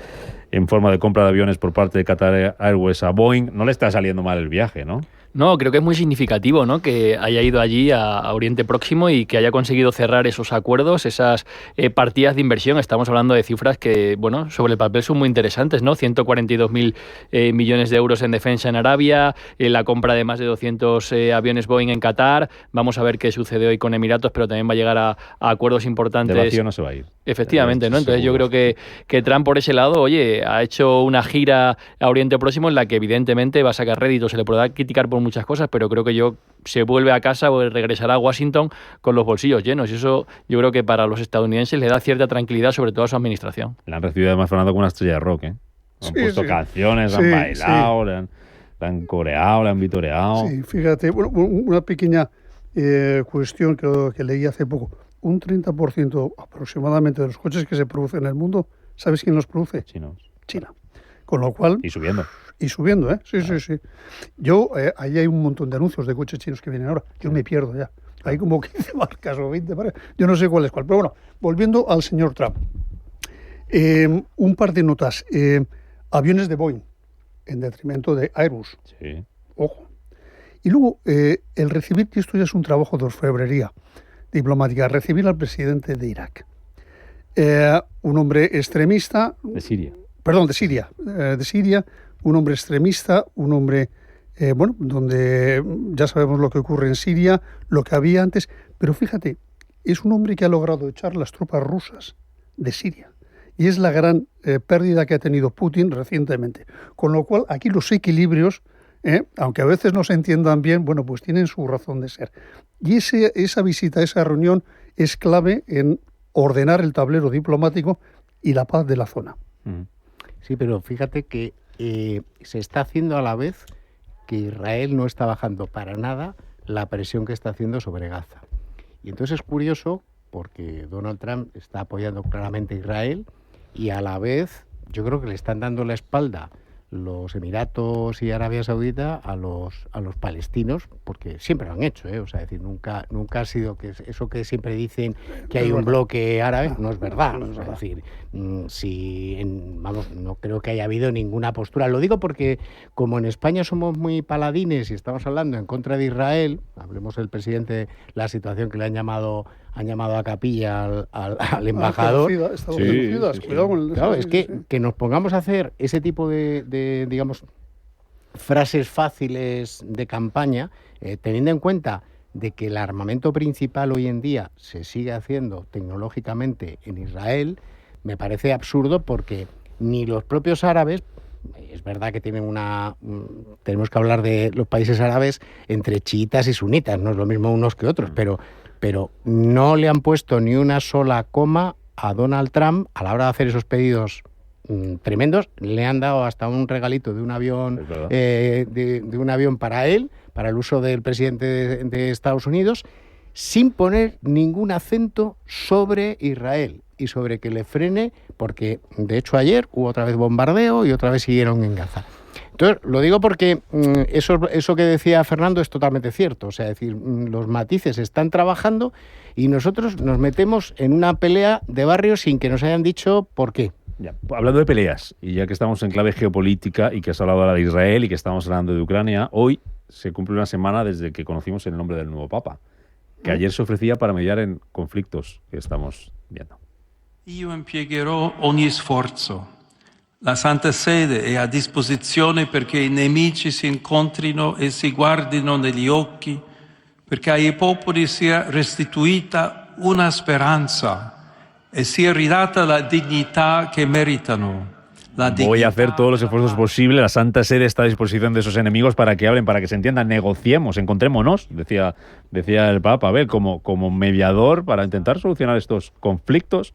en forma de compra de aviones por parte de Qatar Airways a Boeing. No le está saliendo mal el viaje, ¿no? No, creo que es muy significativo, ¿no?, que haya ido allí a Oriente Próximo y que haya conseguido cerrar esos acuerdos, esas partidas de inversión. Estamos hablando de cifras que, bueno, sobre el papel son muy interesantes, ¿no? 142.000 millones de euros en defensa en Arabia, la compra de más de 200 aviones Boeing en Qatar. Vamos a ver qué sucede hoy con Emiratos, pero también va a llegar a acuerdos importantes. De vacío no se va a ir. Efectivamente, ¿no? Entonces yo creo que Trump por ese lado, oye, ha hecho una gira a Oriente Próximo en la que evidentemente va a sacar rédito, se le podrá criticar por muchas cosas, pero creo que se vuelve a casa o regresará a Washington con los bolsillos llenos y eso yo creo que para los estadounidenses le da cierta tranquilidad, sobre todo a su administración. La han recibido además, Fernando, con una estrella de rock, ¿eh? Han puesto canciones, han bailado, la han coreado, la han vitoreado. Sí, fíjate, bueno, una pequeña cuestión que leí hace poco. Un 30% aproximadamente de los coches que se producen en el mundo, ¿sabes quién los produce? China. Con lo cual... Y subiendo. Y subiendo, ¿eh? Sí. Yo, ahí hay un montón de anuncios de coches chinos que vienen ahora. Yo me pierdo ya. Hay como 15 marcas o 20 marcas. Yo no sé cuál es cuál. Pero bueno, volviendo al señor Trump. Un par de notas. Aviones de Boeing en detrimento de Airbus. Sí. Ojo. Y luego, el recibir, que esto ya es un trabajo de orfebrería diplomática, recibir al presidente de Irak. Un hombre extremista... De Siria. Perdón, de Siria. Un hombre extremista, un hombre, donde ya sabemos lo que ocurre en Siria, lo que había antes, pero fíjate, es un hombre que ha logrado echar las tropas rusas de Siria. Y es la gran pérdida que ha tenido Putin recientemente. Con lo cual, aquí los equilibrios, aunque a veces no se entiendan bien, bueno, pues tienen su razón de ser. Y esa visita, esa reunión, es clave en ordenar el tablero diplomático y la paz de la zona. Sí, pero fíjate que se está haciendo a la vez que Israel no está bajando para nada la presión que está haciendo sobre Gaza. Y entonces es curioso porque Donald Trump está apoyando claramente a Israel y a la vez yo creo que le están dando la espalda los Emiratos y Arabia Saudita a los palestinos, porque siempre lo han hecho, o sea, es decir, nunca ha sido que eso que siempre dicen que hay un bloque árabe, no es verdad. O sea, es decir, no creo que haya habido ninguna postura. Lo digo porque como en España somos muy paladines y estamos hablando en contra de Israel, hablemos del presidente, la situación que le han llamado a capilla al embajador. Claro, es que nos pongamos a hacer ese tipo de digamos, frases fáciles de campaña, teniendo en cuenta de que el armamento principal hoy en día se sigue haciendo tecnológicamente en Israel, me parece absurdo porque ni los propios árabes, es verdad que tienen tenemos que hablar de los países árabes entre chiitas y sunitas, no es lo mismo unos que otros, pero no le han puesto ni una sola coma a Donald Trump a la hora de hacer esos pedidos tremendos. Le han dado hasta un regalito de un avión, de un avión para él, para el uso del presidente de Estados Unidos, sin poner ningún acento sobre Israel y sobre que le frene, porque de hecho ayer hubo otra vez bombardeo y otra vez siguieron en Gaza. Entonces, lo digo porque eso que decía Fernando es totalmente cierto. O sea, es decir, los matices están trabajando y nosotros nos metemos en una pelea de barrio sin que nos hayan dicho por qué. Ya, hablando de peleas, y ya que estamos en clave geopolítica y que has hablado ahora de Israel y que estamos hablando de Ucrania, hoy se cumple una semana desde que conocimos el nombre del nuevo Papa, que ayer se ofrecía para mediar en conflictos que estamos viendo. Io impiegherò ogni sforzo. La Santa Sede è a disposizione perché i nemici si incontrino e si guardino negli occhi, perché ai popoli sia restituita una speranza e sia ridata la dignità che meritano. Voy a hacer todos los esfuerzos posibles. La Santa Sede está a disposición de esos enemigos para que hablen, para que se entiendan, negociemos, encontrémonos, decía el Papa, a ver, como mediador para intentar solucionar estos conflictos.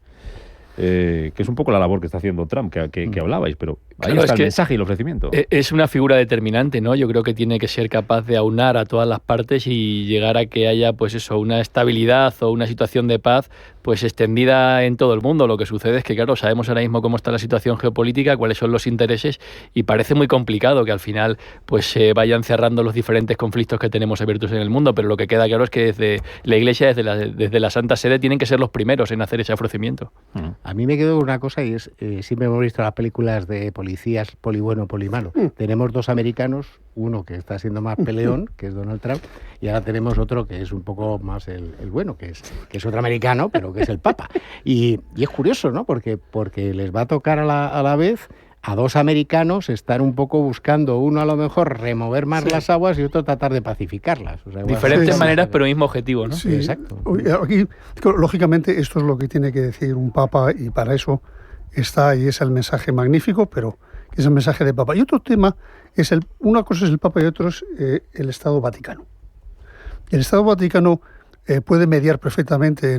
Que es un poco la labor que está haciendo Trump, que hablabais, pero ahí está el mensaje y el ofrecimiento. Es una figura determinante, ¿no? Yo creo que tiene que ser capaz de aunar a todas las partes y llegar a que haya, pues eso, una estabilidad o una situación de paz, pues extendida en todo el mundo. Lo que sucede es que, claro, sabemos ahora mismo cómo está la situación geopolítica, cuáles son los intereses, y parece muy complicado que al final pues se vayan cerrando los diferentes conflictos que tenemos abiertos en el mundo, pero lo que queda claro es que desde la Iglesia, desde la Santa Sede, tienen que ser los primeros en hacer ese ofrecimiento. A mí me quedo con una cosa y es, siempre hemos visto las películas de policías, poli bueno, poli malo. Tenemos dos americanos, uno que está siendo más peleón, que es Donald Trump, y ahora tenemos otro que es un poco más el bueno, que es otro americano, pero que es el Papa. Y es curioso, ¿no? Porque les va a tocar a la vez a dos americanos estar un poco buscando, uno a lo mejor remover más las aguas y otro tratar de pacificarlas. O sea, diferentes maneras, pero mismo objetivo, ¿no? Sí, exacto. Aquí, lógicamente, esto es lo que tiene que decir un Papa y para eso está y es el mensaje magnífico, pero es el mensaje de Papa. Y otro tema es una cosa es el Papa y otro es el Estado Vaticano. El Estado Vaticano puede mediar perfectamente,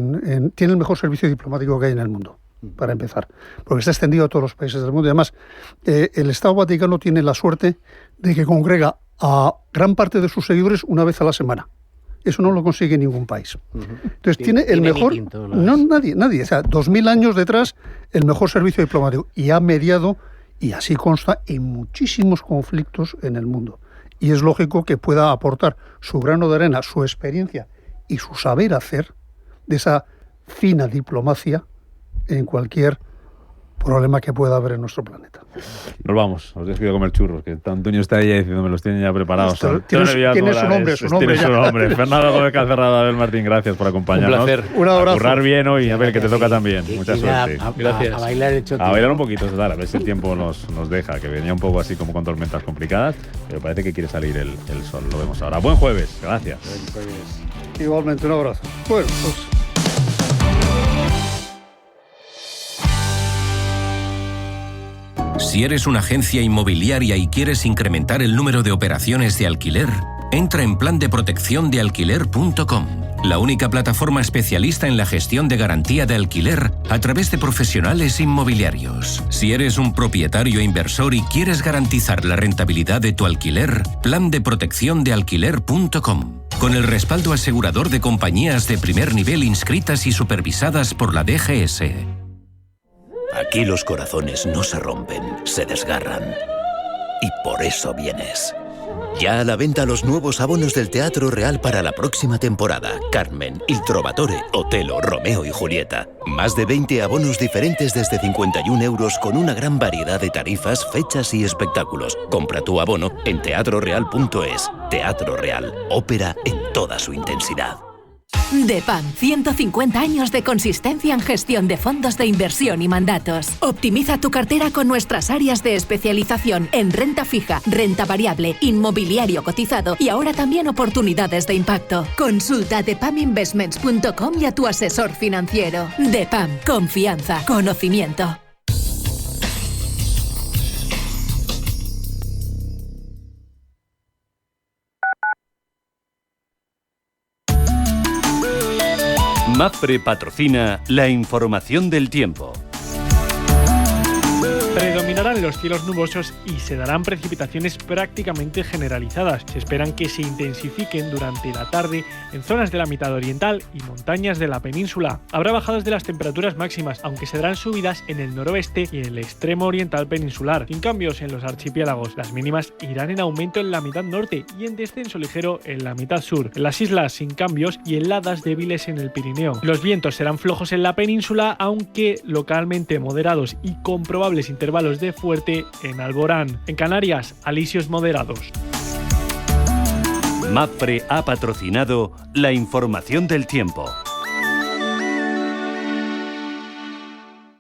tiene el mejor servicio diplomático que hay en el mundo, para empezar, porque está extendido a todos los países del mundo. Y además, el Estado Vaticano tiene la suerte de que congrega a gran parte de sus seguidores una vez a la semana. Eso no lo consigue ningún país. Entonces tiene el mejor... No, nadie. O sea, 2000 años detrás, el mejor servicio diplomático. Y ha mediado, y así consta, en muchísimos conflictos en el mundo. Y es lógico que pueda aportar su grano de arena, su experiencia y su saber hacer de esa fina diplomacia en cualquier problema que pueda haber en nuestro planeta. Nos vamos, os despido a comer churros, que Antonio está ahí diciendo, me los tienen ya preparados. Tiene su nombre. Fernando Gómez Calcerrado, Abel Martín, gracias por acompañarnos. Un placer. Un abrazo. A currar bien hoy, a ver, que te toca también. Mucha suerte. Gracias. A bailar el chote. A bailar un poquito, a ver si el tiempo nos deja, que venía un poco así como con tormentas complicadas, pero parece que quiere salir el sol, lo vemos ahora. Buen jueves, gracias. Igualmente, un abrazo. Bueno, pues... Si eres una agencia inmobiliaria y quieres incrementar el número de operaciones de alquiler, entra en plandeprotecciondealquiler.com, la única plataforma especialista en la gestión de garantía de alquiler a través de profesionales inmobiliarios. Si eres un propietario inversor y quieres garantizar la rentabilidad de tu alquiler, plandeprotecciondealquiler.com, con el respaldo asegurador de compañías de primer nivel inscritas y supervisadas por la DGS. Aquí los corazones no se rompen, se desgarran. y por eso vienes. Ya a la venta los nuevos abonos del Teatro Real para la próxima temporada. Carmen, Il Trovatore, Otelo, Romeo y Julieta. Más de 20 abonos diferentes desde 51 € con una gran variedad de tarifas, fechas y espectáculos. Compra tu abono en teatroreal.es. Teatro Real, ópera en toda su intensidad. DEPAM, 150 años de consistencia en gestión de fondos de inversión y mandatos. Optimiza tu cartera con nuestras áreas de especialización en renta fija, renta variable, inmobiliario cotizado y ahora también oportunidades de impacto. Consulta depaminvestments.com y a tu asesor financiero. DEPAM, confianza, conocimiento. MAPFRE patrocina la información del tiempo. Predominarán los cielos nubosos y se darán precipitaciones prácticamente generalizadas. Se esperan que se intensifiquen durante la tarde en zonas de la mitad oriental y montañas de la península. Habrá bajadas de las temperaturas máximas, aunque se darán subidas en el noroeste y en el extremo oriental peninsular, sin cambios en los archipiélagos. Las mínimas irán en aumento en la mitad norte y en descenso ligero en la mitad sur. En las islas sin cambios y heladas débiles en el Pirineo. Los vientos serán flojos en la península, aunque localmente moderados y con probables intervalos de fuerte en Alborán. En Canarias, alisios moderados. MAPFRE ha patrocinado la información del tiempo.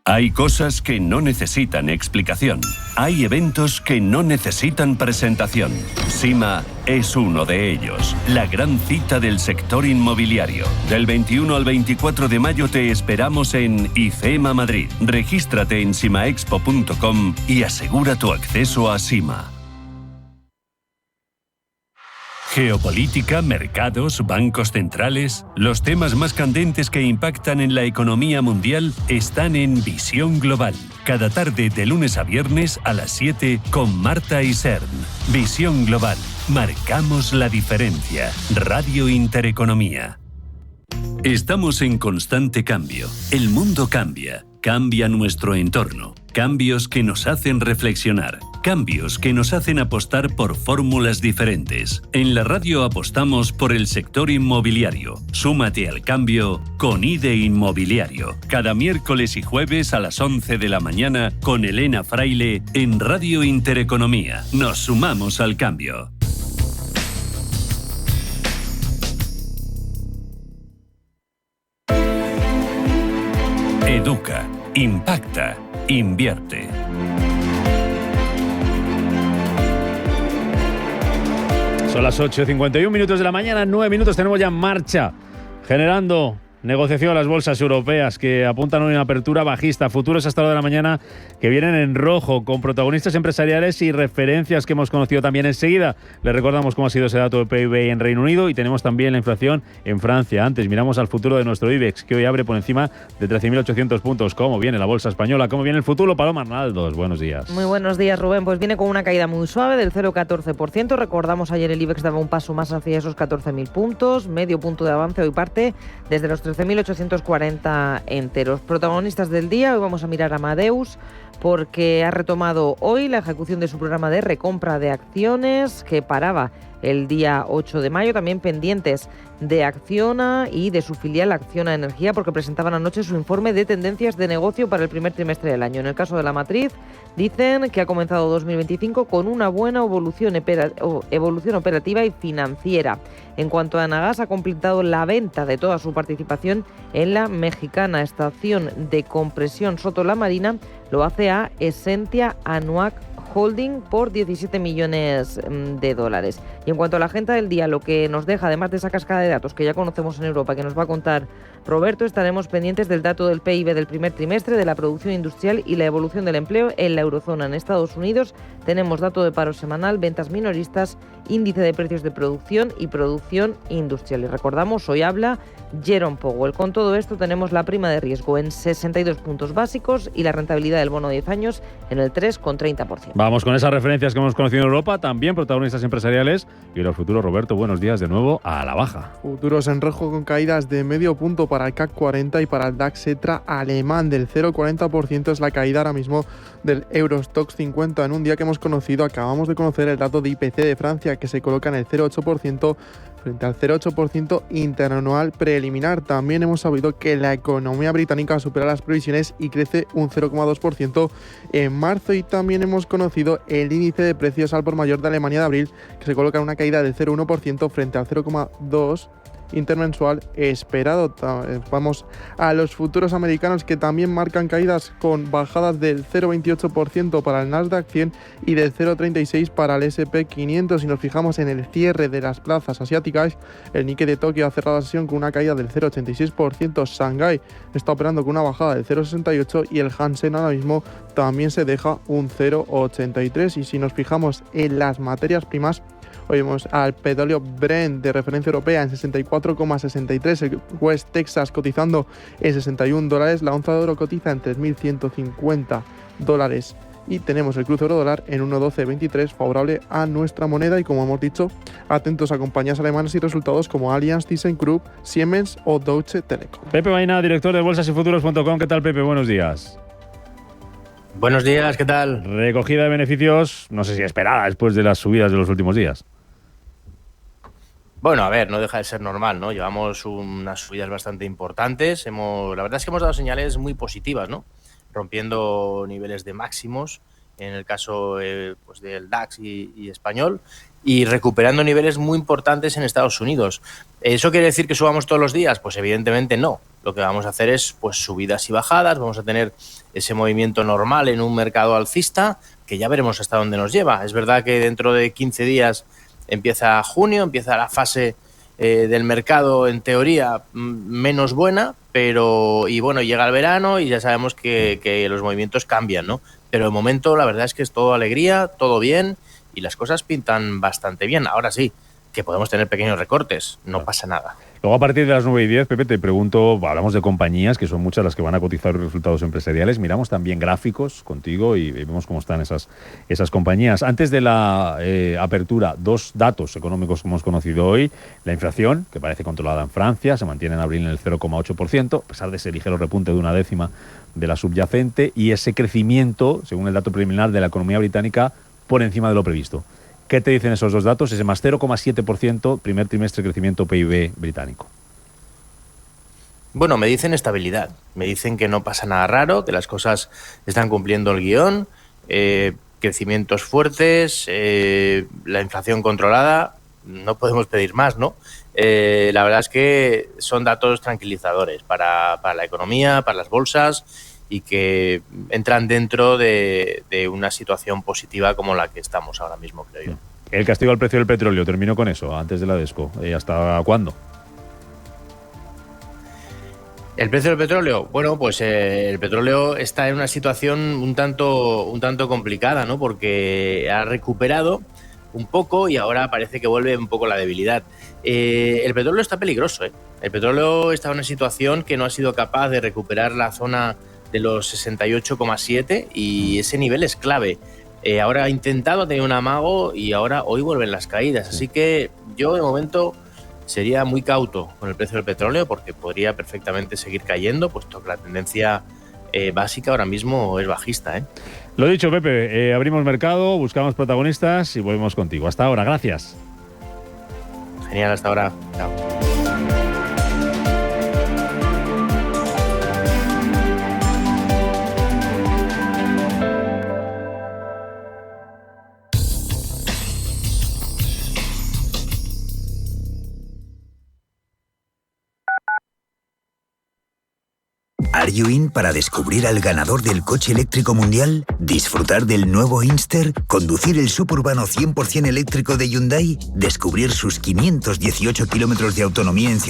Hay cosas que no necesitan explicación. Hay eventos que no necesitan presentación. SIMA es uno de ellos. La gran cita del sector inmobiliario. Del 21 al 24 de mayo te esperamos en IFEMA Madrid. Regístrate en simaexpo.com y asegura tu acceso a SIMA. Geopolítica, mercados, bancos centrales. Los temas más candentes que impactan en la economía mundial están en Visión Global. Cada tarde de lunes a viernes a las 7 con Marta Isern. Visión Global. Marcamos la diferencia. Radio Intereconomía. Estamos en constante cambio. El mundo cambia. Cambia nuestro entorno. Cambios que nos hacen reflexionar. Cambios que nos hacen apostar por fórmulas diferentes. En la radio apostamos por el sector inmobiliario. Súmate al cambio con IDE Inmobiliario. Cada miércoles y jueves a las 11 de la mañana con Elena Fraile en Radio Intereconomía. Nos sumamos al cambio. Educa, impacta, invierte. Son las 8:51 de la mañana, 9 minutos tenemos ya en marcha, generando negociación a las bolsas europeas que apuntan a una apertura bajista. Futuros hasta la hora de la mañana que vienen en rojo, con protagonistas empresariales y referencias que hemos conocido también enseguida. Les recordamos cómo ha sido ese dato de PIB en Reino Unido y tenemos también la inflación en Francia. Antes miramos al futuro de nuestro IBEX, que hoy abre por encima de 13.800 puntos. ¿Cómo viene la bolsa española? ¿Cómo viene el futuro? Paloma Arnaldos, buenos días. Muy buenos días, Rubén. Pues viene con una caída muy suave del 0,14%. Recordamos ayer el IBEX daba un paso más hacia esos 14.000 puntos. Medio punto de avance, hoy parte desde los 13.840 enteros. Protagonistas del día, hoy vamos a mirar a Amadeus, porque ha retomado hoy la ejecución de su programa de recompra de acciones que paraba el día 8 de mayo, también pendientes de Acciona y de su filial Acciona Energía, porque presentaban anoche su informe de tendencias de negocio para el primer trimestre del año. En el caso de la matriz, dicen que ha comenzado 2025 con una buena evolución operativa y financiera. En cuanto a Nagas, ha completado la venta de toda su participación en la mexicana estación de compresión Soto La Marina, lo hace a Essentia Anuac Holding por 17 millones de dólares. Y en cuanto a la agenda del día, lo que nos deja, además de esa cascada de datos que ya conocemos en Europa, que nos va a contar Roberto, estaremos pendientes del dato del PIB del primer trimestre, de la producción industrial y la evolución del empleo en la eurozona. En Estados Unidos tenemos dato de paro semanal, ventas minoristas, índice de precios de producción y producción industrial. Y recordamos, hoy habla Jerome Powell. Con todo esto tenemos la prima de riesgo en 62 puntos básicos y la rentabilidad caída del bono de 10 años en el 3,30%. Vamos con esas referencias que hemos conocido en Europa, también protagonistas empresariales y los futuros. Roberto, buenos días de nuevo a la baja. Futuros en rojo con caídas de medio punto para el CAC 40 y para el DAX Etra alemán del 0,40% es la caída ahora mismo del Eurostoxx 50 en un día que acabamos de conocer el dato de IPC de Francia que se coloca en el 0,8% frente al 0,8% interanual preliminar. También hemos sabido que la economía británica supera las previsiones y crece un 0,2% en marzo, y también hemos conocido el índice de precios al por mayor de Alemania de abril que se coloca en una caída del 0,1% frente al 0,2% intermensual esperado. Vamos a los futuros americanos que también marcan caídas con bajadas del 0,28% para el Nasdaq 100 y del 0,36% para el S&P 500. Si nos fijamos en el cierre de las plazas asiáticas, el Nikkei de Tokio ha cerrado la sesión con una caída del 0,86%, Shanghái está operando con una bajada del 0,68% y el Hansen ahora mismo también se deja un 0,83%. Y si nos fijamos en las materias primas, hoy vemos al petróleo Brent de referencia europea en 64,63, el West Texas cotizando en $61, la onza de oro cotiza en $3.150 y tenemos el cruce euro-dólar en 1,1223 favorable a nuestra moneda. Y como hemos dicho, atentos a compañías alemanas y resultados como Allianz, ThyssenKrupp, Siemens o Deutsche Telekom. Pepe Baena, director de bolsasyfuturos.com. ¿Qué tal, Pepe? Buenos días. Buenos días, ¿qué tal? Recogida de beneficios, no sé si esperada después de las subidas de los últimos días. Bueno, a ver, no deja de ser normal, ¿no? Llevamos unas subidas bastante importantes. La verdad es que hemos dado señales muy positivas, ¿no? Rompiendo niveles de máximos, en el caso pues del DAX y español, y recuperando niveles muy importantes en Estados Unidos. ¿Eso quiere decir que subamos todos los días? Pues evidentemente no. Lo que vamos a hacer es pues subidas y bajadas, vamos a tener ese movimiento normal en un mercado alcista, que ya veremos hasta dónde nos lleva. Es verdad que dentro de 15 días empieza junio, empieza la fase del mercado, en teoría, menos buena, y bueno, llega el verano y ya sabemos que los movimientos cambian, ¿no? Pero de momento la verdad es que es todo alegría, todo bien y las cosas pintan bastante bien. Ahora sí, que podemos tener pequeños recortes, no pasa nada. Luego, a partir de las 9:10, Pepe, te pregunto, hablamos de compañías, que son muchas las que van a cotizar resultados empresariales. Miramos también gráficos contigo y vemos cómo están esas compañías. Antes de la apertura, dos datos económicos que hemos conocido hoy. La inflación, que parece controlada en Francia, se mantiene en abril en el 0,8%, a pesar de ese ligero repunte de 1/10 de la subyacente, y ese crecimiento, según el dato preliminar de la economía británica, por encima de lo previsto. ¿Qué te dicen esos dos datos? Ese más 0,7% primer trimestre crecimiento PIB británico. Bueno, me dicen estabilidad. Me dicen que no pasa nada raro, que las cosas están cumpliendo el guión, crecimientos fuertes, la inflación controlada. No podemos pedir más, ¿no? La verdad es que son datos tranquilizadores para la economía, para las bolsas, y que entran dentro de una situación positiva como la que estamos ahora mismo, creo yo. El castigo al precio del petróleo, termino con eso, antes de la DESCO. ¿Hasta cuándo? ¿El precio del petróleo? Bueno, pues el petróleo está en una situación un tanto complicada, ¿no? Porque ha recuperado un poco y ahora parece que vuelve un poco la debilidad. El petróleo está peligroso, ¿eh? El petróleo está en una situación que no ha sido capaz de recuperar la zona de los 68,7 y ese nivel es clave. Ahora ha intentado tener un amago y hoy vuelven las caídas. Así que yo de momento sería muy cauto con el precio del petróleo porque podría perfectamente seguir cayendo, puesto que la tendencia básica ahora mismo es bajista, ¿eh? Lo dicho, Pepe, abrimos mercado, buscamos protagonistas y volvemos contigo. Hasta ahora, gracias. Genial, hasta ahora. Chao. ¿Are you in para descubrir al ganador del coche eléctrico mundial? ¿Disfrutar del nuevo Inster? ¿Conducir el suburbano 100% eléctrico de Hyundai? ¿Descubrir sus 518 kilómetros de autonomía en ciudad?